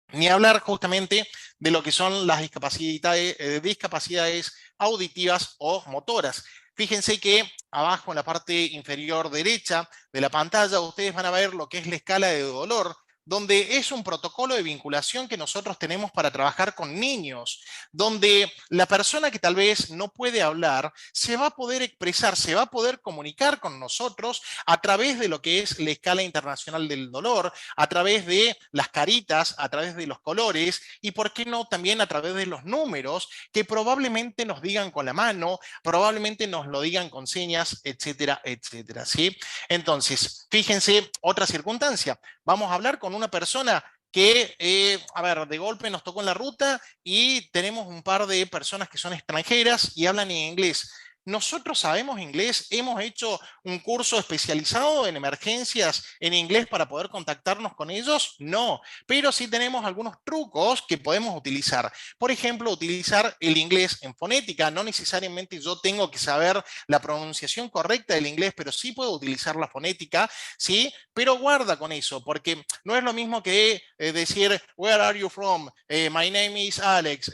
Ni hablar justamente de lo que son las discapacidades auditivas o motoras. Fíjense que abajo en la parte inferior derecha de la pantalla ustedes van a ver lo que es la escala de dolor, donde es un protocolo de vinculación que nosotros tenemos para trabajar con niños, donde la persona que tal vez no puede hablar se va a poder expresar, se va a poder comunicar con nosotros a través de lo que es la escala internacional del dolor, a través de las caritas, a través de los colores y, ¿por qué no?, también a través de los números que probablemente nos digan con la mano, probablemente nos lo digan con señas, etcétera, etcétera, ¿sí? Entonces, fíjense, otra circunstancia. Vamos a hablar con una persona que, a ver, de golpe nos tocó en la ruta y tenemos un par de personas que son extranjeras y hablan en inglés. Nosotros sabemos inglés, hemos hecho un curso especializado en emergencias en inglés para poder contactarnos con ellos, no, pero sí tenemos algunos trucos que podemos utilizar. Por ejemplo, utilizar el inglés en fonética. No necesariamente yo tengo que saber la pronunciación correcta del inglés, pero sí puedo utilizar la fonética, ¿sí? Pero guarda con eso, porque no es lo mismo que decir, where are you from? My name is Alex,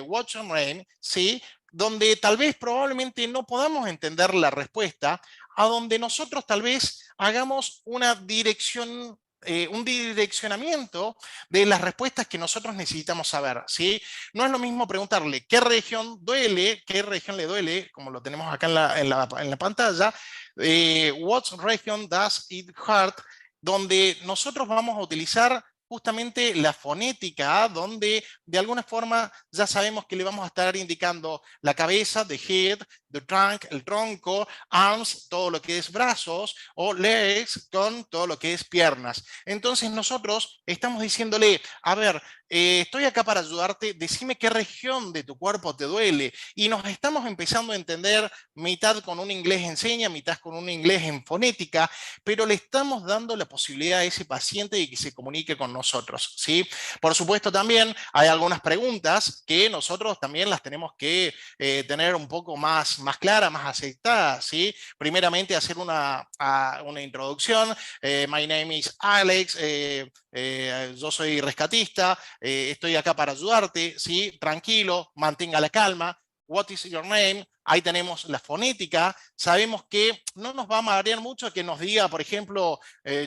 what's your name? ¿Sí? Donde tal vez probablemente no podamos entender la respuesta, a donde nosotros tal vez hagamos una dirección, un direccionamiento de las respuestas que nosotros necesitamos saber, ¿sí? No es lo mismo preguntarle qué región duele, qué región le duele, como lo tenemos acá en la pantalla, what region does it hurt, donde nosotros vamos a utilizar justamente la fonética, donde de alguna forma ya sabemos que le vamos a estar indicando la cabeza, the head, the trunk, el tronco, arms, todo lo que es brazos, o legs, con todo lo que es piernas. Entonces nosotros estamos diciéndole, a ver, estoy acá para ayudarte, decime qué región de tu cuerpo te duele. Y nos estamos empezando a entender mitad con un inglés en seña, mitad con un inglés en fonética, pero le estamos dando la posibilidad a ese paciente de que se comunique con nosotros, ¿sí? Por supuesto, también hay algunas preguntas que nosotros también las tenemos que tener un poco más claras, más aceptadas, ¿sí? Primeramente, hacer una introducción. My name is Alex, yo soy rescatista, estoy acá para ayudarte, ¿sí? Tranquilo, mantenga la calma. What is your name? Ahí tenemos la fonética. Sabemos que no nos va a marear mucho que nos diga, por ejemplo,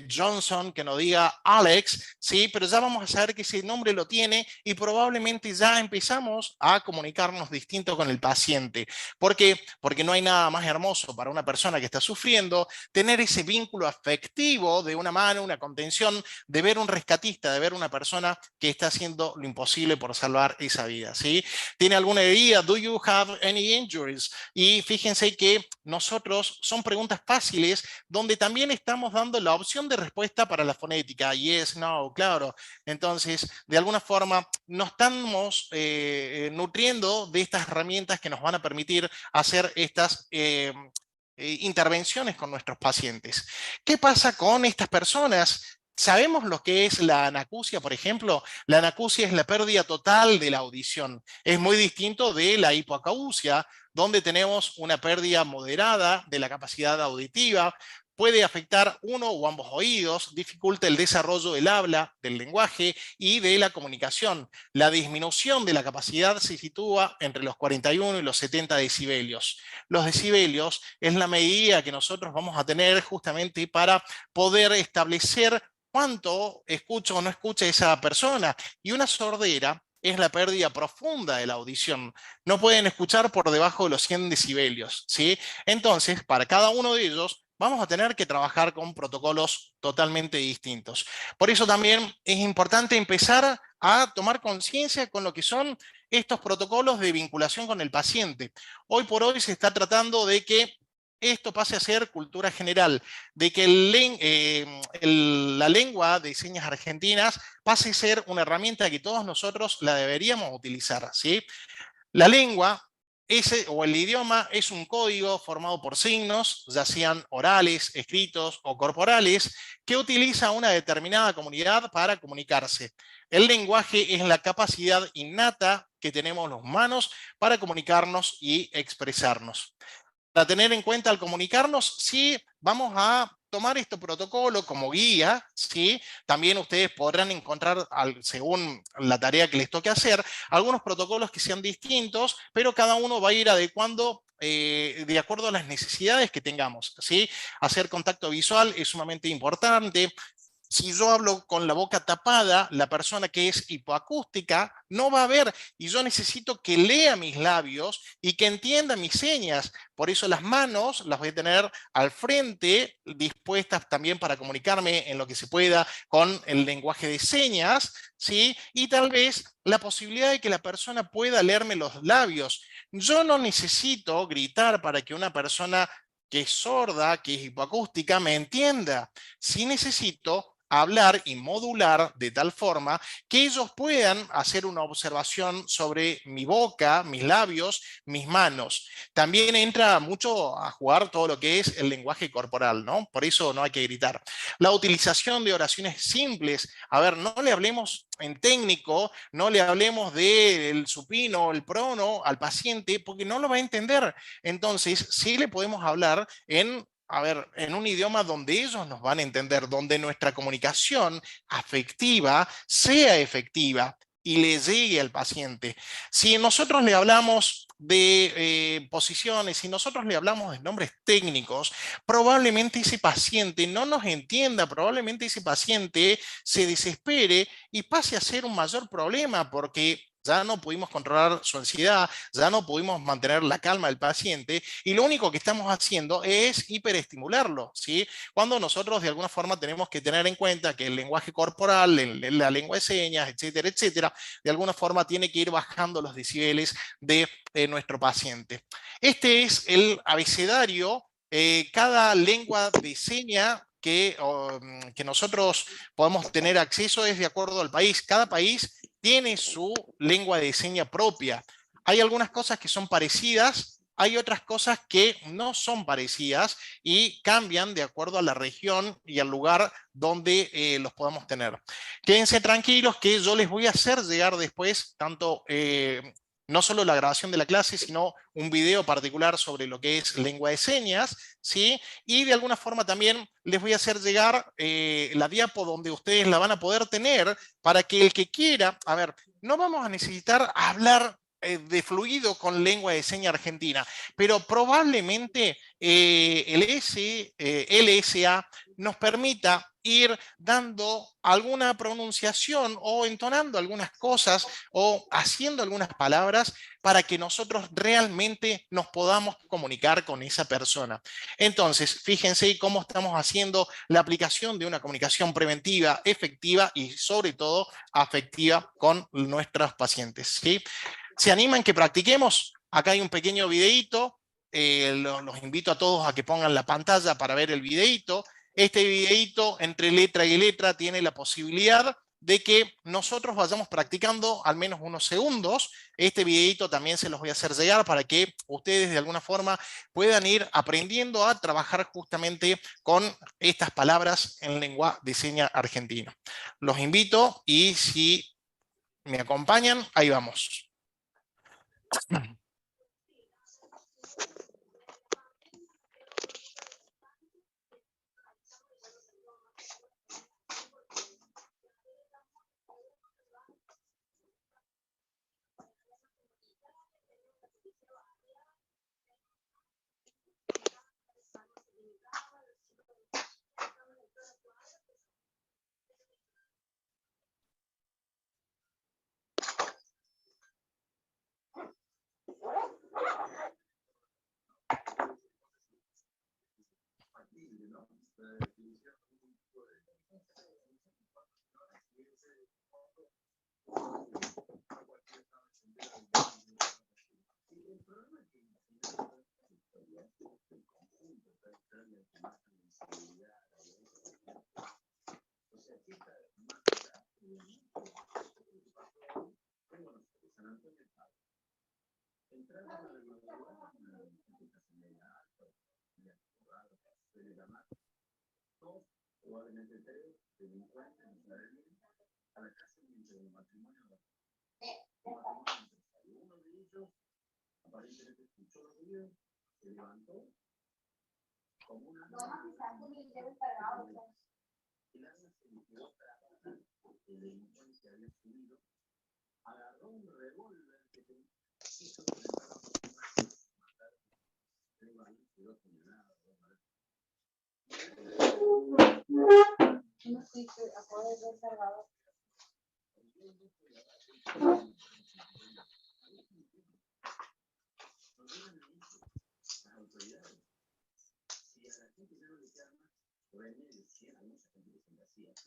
Johnson, que nos diga Alex, ¿sí? Pero ya vamos a saber que ese nombre lo tiene y probablemente ya empezamos a comunicarnos distinto con el paciente. ¿Por qué? Porque no hay nada más hermoso para una persona que está sufriendo tener ese vínculo afectivo de una mano, una contención, de ver un rescatista, de ver una persona que está haciendo lo imposible por salvar esa vida, ¿sí? ¿Tiene alguna herida? Do you have any injuries? Y fíjense que nosotros son preguntas fáciles donde también estamos dando la opción de respuesta para la fonética. Yes, no, claro. Entonces, de alguna forma, nos estamos nutriendo de estas herramientas que nos van a permitir hacer estas intervenciones con nuestros pacientes. ¿Qué pasa con estas personas? ¿Sabemos lo que es la anacusia, por ejemplo? La anacusia es la pérdida total de la audición. Es muy distinto de la hipoacusia, donde tenemos una pérdida moderada de la capacidad auditiva, puede afectar uno o ambos oídos, dificulta el desarrollo del habla, del lenguaje y de la comunicación. La disminución de la capacidad se sitúa entre los 41 y los 70 decibelios. Los decibelios es la medida que nosotros vamos a tener justamente para poder establecer cuánto escucha o no escucha esa persona. Y una sordera es la pérdida profunda de la audición. No pueden escuchar por debajo de los 100 decibelios, ¿sí? Entonces, para cada uno de ellos, vamos a tener que trabajar con protocolos totalmente distintos. Por eso también es importante empezar a tomar conciencia con lo que son estos protocolos de vinculación con el paciente. Hoy por hoy se está tratando de que esto pase a ser cultura general, de que la lengua de señas argentinas pase a ser una herramienta que todos nosotros la deberíamos utilizar, ¿sí? La lengua o el idioma es un código formado por signos, ya sean orales, escritos o corporales, que utiliza una determinada comunidad para comunicarse. El lenguaje es la capacidad innata que tenemos los humanos para comunicarnos y expresarnos. Para tener en cuenta al comunicarnos, sí, vamos a tomar este protocolo como guía, ¿sí? También ustedes podrán encontrar, según la tarea que les toque hacer, algunos protocolos que sean distintos, pero cada uno va a ir adecuando de acuerdo a las necesidades que tengamos, ¿sí? Hacer contacto visual es sumamente importante. Si yo hablo con la boca tapada, la persona que es hipoacústica no va a ver y yo necesito que lea mis labios y que entienda mis señas. Por eso las manos las voy a tener al frente, dispuestas también para comunicarme en lo que se pueda con el lenguaje de señas, ¿sí? Y tal vez la posibilidad de que la persona pueda leerme los labios. Yo no necesito gritar para que una persona que es sorda, que es hipoacústica, me entienda. Sí necesito hablar y modular de tal forma que ellos puedan hacer una observación sobre mi boca, mis labios, mis manos. También entra mucho a jugar todo lo que es el lenguaje corporal, ¿no? Por eso no hay que gritar. La utilización de oraciones simples. A ver, no le hablemos en técnico, no le hablemos del supino, el prono al paciente, porque no lo va a entender. Entonces, sí le podemos hablar en un idioma donde ellos nos van a entender, donde nuestra comunicación afectiva sea efectiva y le llegue al paciente. Si nosotros le hablamos de posiciones, si nosotros le hablamos de nombres técnicos, probablemente ese paciente no nos entienda, probablemente ese paciente se desespere y pase a ser un mayor problema porque ya no pudimos controlar su ansiedad, ya no pudimos mantener la calma del paciente y lo único que estamos haciendo es hiperestimularlo, ¿sí? Cuando nosotros de alguna forma tenemos que tener en cuenta que el lenguaje corporal, la lengua de señas, etcétera, etcétera, de alguna forma tiene que ir bajando los decibeles de nuestro paciente. Este es el abecedario. Cada lengua de seña que nosotros podemos tener acceso es de acuerdo al país. Cada país tiene su lengua de seña propia. Hay algunas cosas que son parecidas, hay otras cosas que no son parecidas y cambian de acuerdo a la región y al lugar donde los podamos tener. Quédense tranquilos que yo les voy a hacer llegar después tanto no solo la grabación de la clase, sino un video particular sobre lo que es lengua de señas, ¿sí? Y de alguna forma también les voy a hacer llegar la diapo donde ustedes la van a poder tener para que el que quiera, a ver, no vamos a necesitar hablar de fluido con lengua de seña argentina, pero probablemente el LSA nos permita ir dando alguna pronunciación o entonando algunas cosas o haciendo algunas palabras para que nosotros realmente nos podamos comunicar con esa persona. Entonces, fíjense cómo estamos haciendo la aplicación de una comunicación preventiva, efectiva y sobre todo afectiva con nuestros pacientes, ¿sí? ¿Se animan que practiquemos? Acá hay un pequeño videíto. Los invito a todos a que pongan la pantalla para ver el videíto. Este videíto, entre letra y letra, tiene la posibilidad de que nosotros vayamos practicando al menos unos segundos. Este videíto también se los voy a hacer llegar para que ustedes de alguna forma puedan ir aprendiendo a trabajar justamente con estas palabras en lengua de seña argentina. Los invito y si me acompañan, ahí vamos.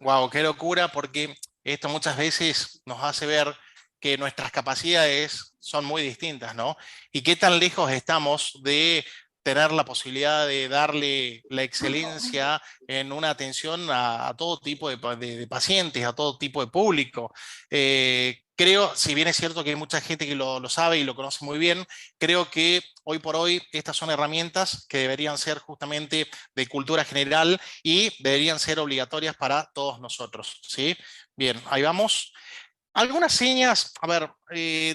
Wow, qué locura, porque esto muchas veces nos hace ver que nuestras capacidades son muy distintas, ¿no? Y qué tan lejos estamos de tener la posibilidad de darle la excelencia en una atención a todo tipo de pacientes, a todo tipo de público. Creo, si bien es cierto que hay mucha gente que lo sabe y lo conoce muy bien, creo que hoy por hoy estas son herramientas que deberían ser justamente de cultura general y deberían ser obligatorias para todos nosotros, ¿sí? Bien, ahí vamos. Algunas señas, a ver,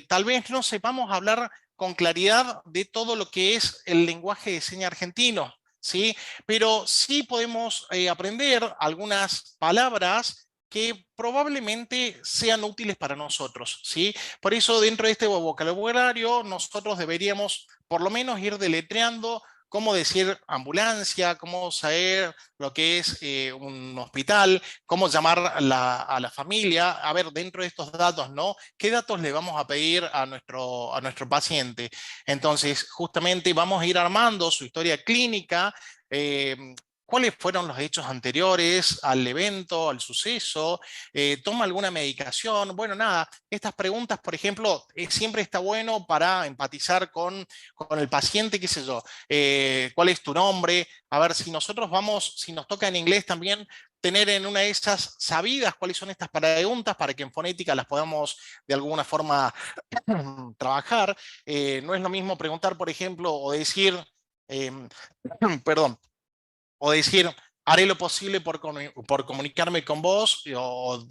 tal vez no sepamos hablar con claridad de todo lo que es el lenguaje de señas argentino, ¿sí? Pero sí podemos aprender algunas palabras que probablemente sean útiles para nosotros, ¿sí? Por eso dentro de este vocabulario nosotros deberíamos por lo menos ir deletreando cómo decir ambulancia, cómo saber lo que es un hospital, cómo llamar a la familia. A ver, dentro de estos datos, ¿no? ¿Qué datos le vamos a pedir a nuestro paciente? Entonces, justamente vamos a ir armando su historia clínica, cuáles fueron los hechos anteriores al evento, al suceso, toma alguna medicación. Bueno, nada, estas preguntas, por ejemplo, siempre está bueno para empatizar con el paciente, qué sé yo, cuál es tu nombre. A ver, si nosotros vamos, si nos toca en inglés también, tener en una de esas sabidas cuáles son estas preguntas para que en fonética las podamos de alguna forma trabajar. No es lo mismo preguntar, por ejemplo, o decir, eh, perdón, o decir, haré lo posible por comunicarme con vos, o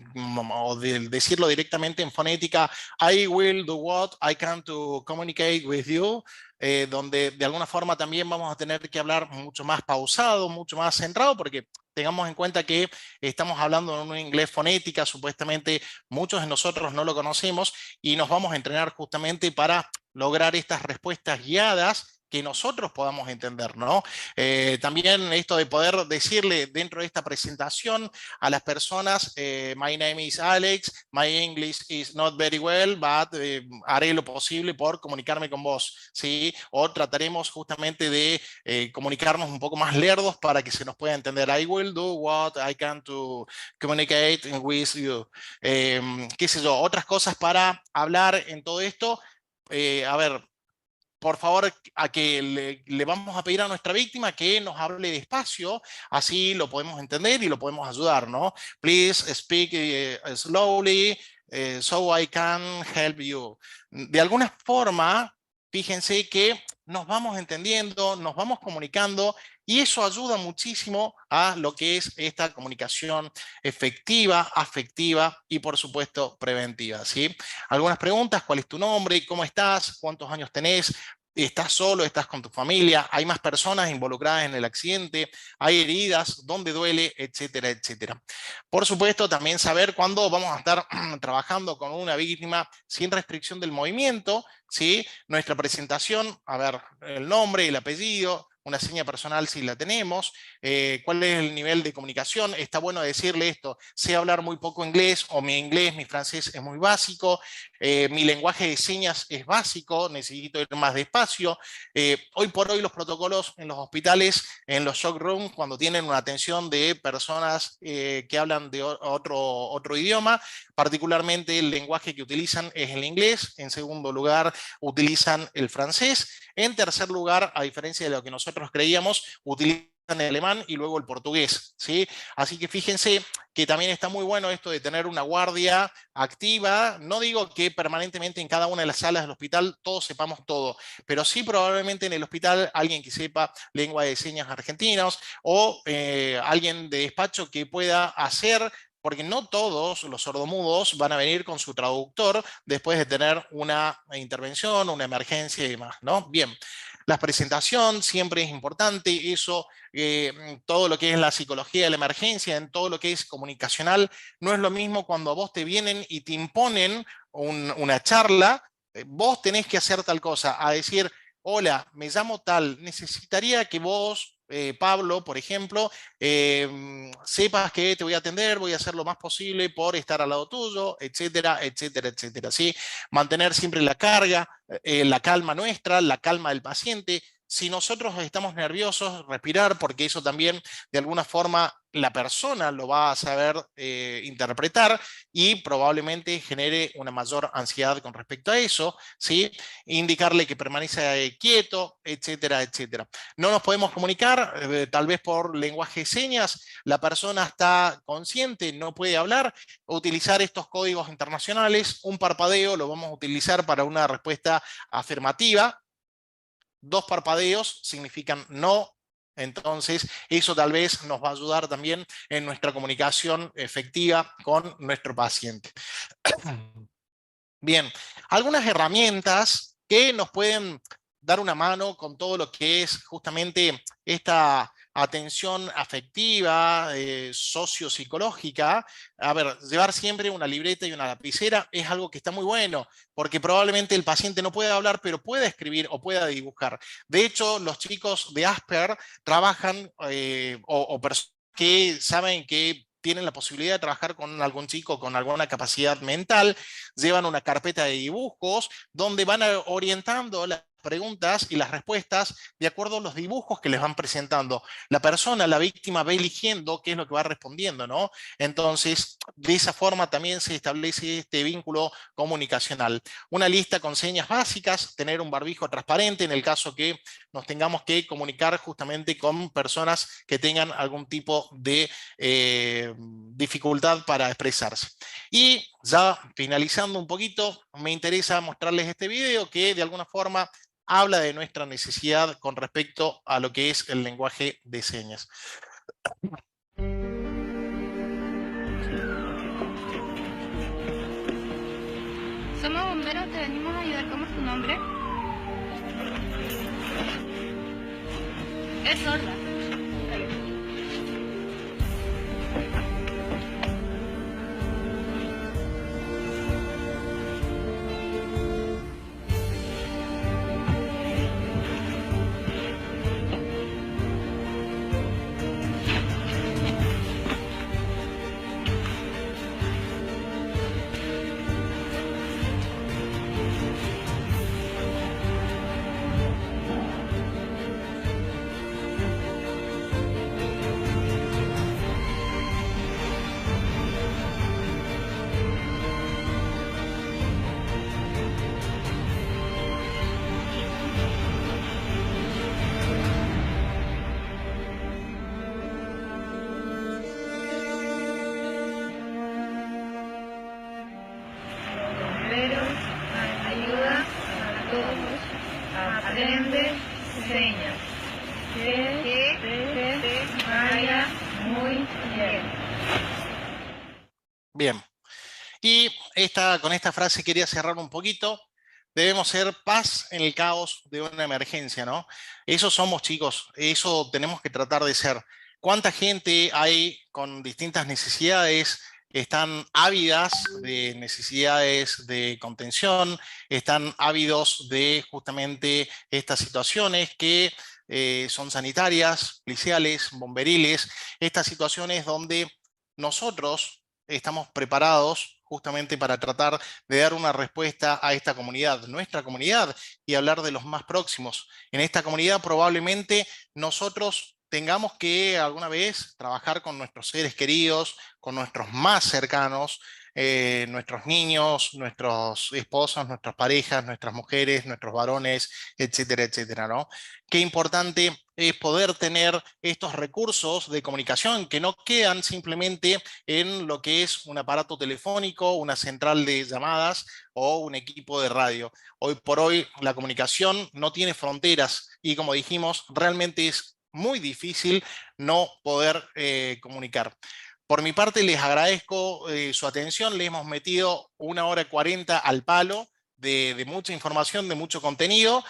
decirlo directamente en fonética, I will do what I can to communicate with you, donde de alguna forma también vamos a tener que hablar mucho más pausado, mucho más centrado, porque tengamos en cuenta que estamos hablando en un inglés fonética, supuestamente muchos de nosotros no lo conocemos, y nos vamos a entrenar justamente para lograr estas respuestas guiadas que nosotros podamos entender, ¿no? También esto de poder decirle dentro de esta presentación a las personas, my name is Alex, my English is not very well, but haré lo posible por comunicarme con vos, ¿sí? O trataremos justamente de comunicarnos un poco más lerdos para que se nos pueda entender. I will do what I can to communicate with you. Qué sé yo, otras cosas para hablar en todo esto. A ver, por favor, a que le vamos a pedir a nuestra víctima que nos hable despacio, así lo podemos entender y lo podemos ayudar, ¿no? Please speak slowly, so I can help you. De alguna forma, fíjense que nos vamos entendiendo, nos vamos comunicando y eso ayuda muchísimo a lo que es esta comunicación efectiva, afectiva y por supuesto preventiva, ¿sí? Algunas preguntas: ¿cuál es tu nombre? ¿Cómo estás? ¿Cuántos años tenés? ¿Estás solo? ¿Estás con tu familia? ¿Hay más personas involucradas en el accidente? ¿Hay heridas? ¿Dónde duele? Etcétera, etcétera. Por supuesto, también saber cuándo vamos a estar trabajando con una víctima sin restricción del movimiento, ¿sí? Nuestra presentación, a ver, el nombre, el apellido, una seña personal si la tenemos, cuál es el nivel de comunicación. Está bueno decirle esto: sé hablar muy poco inglés, o mi inglés, mi francés es muy básico, mi lenguaje de señas es básico, necesito ir más despacio. Hoy por hoy los protocolos en los hospitales, en los shock rooms, cuando tienen una atención de personas que hablan de otro idioma, particularmente el lenguaje que utilizan es el inglés. En segundo lugar, utilizan el francés. En tercer lugar, a diferencia de lo que nosotros creíamos, utilizan el alemán y luego el portugués, ¿sí? Así que fíjense que también está muy bueno esto de tener una guardia activa. No digo que permanentemente en cada una de las salas del hospital todos sepamos todo, pero sí probablemente en el hospital alguien que sepa lengua de señas argentinos o alguien de despacho que pueda hacer, porque no todos los sordomudos van a venir con su traductor después de tener una intervención, una emergencia y demás, ¿no? Bien, la presentación siempre es importante, eso, todo lo que es la psicología de la emergencia, en todo lo que es comunicacional, no es lo mismo cuando a vos te vienen y te imponen una charla, vos tenés que hacer tal cosa, a decir, hola, me llamo tal, necesitaría que vos, Pablo, por ejemplo, sepas que te voy a atender, voy a hacer lo más posible por estar al lado tuyo, etcétera, etcétera, etcétera, ¿sí? Mantener siempre la carga, la calma nuestra, la calma del paciente. Si nosotros estamos nerviosos, respirar, porque eso también de alguna forma la persona lo va a saber interpretar y probablemente genere una mayor ansiedad con respecto a eso, ¿sí? Indicarle que permanezca quieto, etcétera, etcétera. No nos podemos comunicar, tal vez por lenguaje de señas, la persona está consciente, no puede hablar, utilizar estos códigos internacionales, un parpadeo lo vamos a utilizar para una respuesta afirmativa, 2 parpadeos significan no, entonces eso tal vez nos va a ayudar también en nuestra comunicación efectiva con nuestro paciente. Bien, algunas herramientas que nos pueden dar una mano con todo lo que es justamente esta atención afectiva, sociopsicológica. A ver, llevar siempre una libreta y una lapicera es algo que está muy bueno, porque probablemente el paciente no pueda hablar, pero pueda escribir o pueda dibujar. De hecho, los chicos de Asper trabajan o personas que saben que tienen la posibilidad de trabajar con algún chico con alguna capacidad mental, llevan una carpeta de dibujos donde van orientando las preguntas y las respuestas de acuerdo a los dibujos que les van presentando. La persona, la víctima, va eligiendo qué es lo que va respondiendo, ¿no? Entonces, de esa forma también se establece este vínculo comunicacional. Una lista con señas básicas, tener un barbijo transparente en el caso que nos tengamos que comunicar justamente con personas que tengan algún tipo de dificultad para expresarse. Y ya finalizando un poquito, me interesa mostrarles este video que de alguna forma habla de nuestra necesidad con respecto a lo que es el lenguaje de señas. Somos bomberos, te venimos a ayudar. ¿Cómo es tu nombre? Es sorda. Bomberos, ayuda a todos. Aprende señas. Que te vaya muy bien. Bien. Y con esta frase quería cerrar un poquito. Debemos ser paz en el caos de una emergencia, ¿no? Eso somos, chicos. Eso tenemos que tratar de ser. ¿Cuánta gente hay con distintas necesidades? Están ávidas de necesidades de contención, están ávidos de justamente estas situaciones que son sanitarias, policiales, bomberiles, estas situaciones donde nosotros estamos preparados justamente para tratar de dar una respuesta a esta comunidad, nuestra comunidad, y hablar de los más próximos. En esta comunidad probablemente nosotros tengamos que alguna vez trabajar con nuestros seres queridos, con nuestros más cercanos, nuestros niños, nuestros esposos, nuestras parejas, nuestras mujeres, nuestros varones, etcétera, etcétera, ¿no? Qué importante es poder tener estos recursos de comunicación que no quedan simplemente en lo que es un aparato telefónico, una central de llamadas o un equipo de radio. Hoy por hoy la comunicación no tiene fronteras y, como dijimos, realmente es muy difícil no poder comunicar. Por mi parte les agradezco su atención, le hemos metido 1 hora 40 al palo de mucha información, de mucho contenido.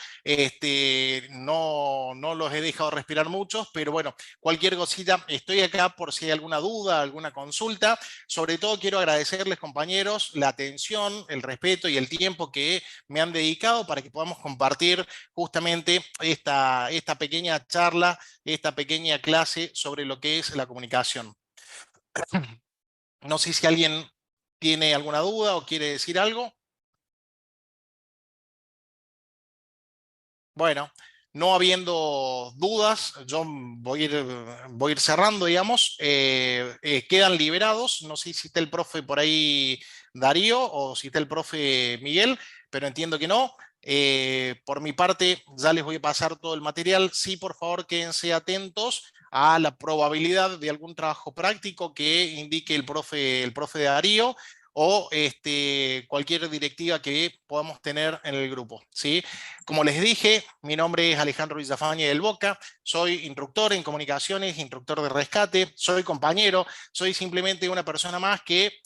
No los he dejado respirar muchos, pero bueno, cualquier cosita, estoy acá por si hay alguna duda, alguna consulta. Sobre todo quiero agradecerles, compañeros, la atención, el respeto y el tiempo que me han dedicado para que podamos compartir justamente esta pequeña charla, esta pequeña clase sobre lo que es la comunicación. No sé si alguien tiene alguna duda o quiere decir algo. Bueno, no habiendo dudas, yo voy a ir cerrando, digamos. Quedan liberados. No sé si está el profe por ahí Darío o si está el profe Miguel, pero entiendo que no. Por mi parte, ya les voy a pasar todo el material. Sí, por favor, quédense atentos a la probabilidad de algún trabajo práctico que indique el profe Darío o cualquier directiva que podamos tener en el grupo, ¿sí? Como les dije, mi nombre es Alejandro Villafañe del Boca, soy instructor en comunicaciones, instructor de rescate, soy compañero, soy simplemente una persona más que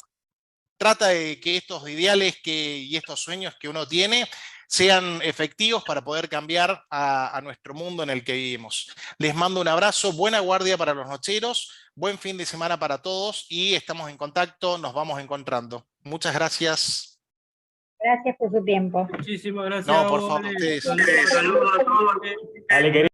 trata de que estos ideales y estos sueños que uno tiene sean efectivos para poder cambiar a nuestro mundo en el que vivimos. Les mando un abrazo, buena guardia para los nocheros, buen fin de semana para todos y estamos en contacto, nos vamos encontrando. Muchas gracias. Gracias por su tiempo. Muchísimas gracias. No, por favor, ustedes. Saludos a todos. Dale, querido.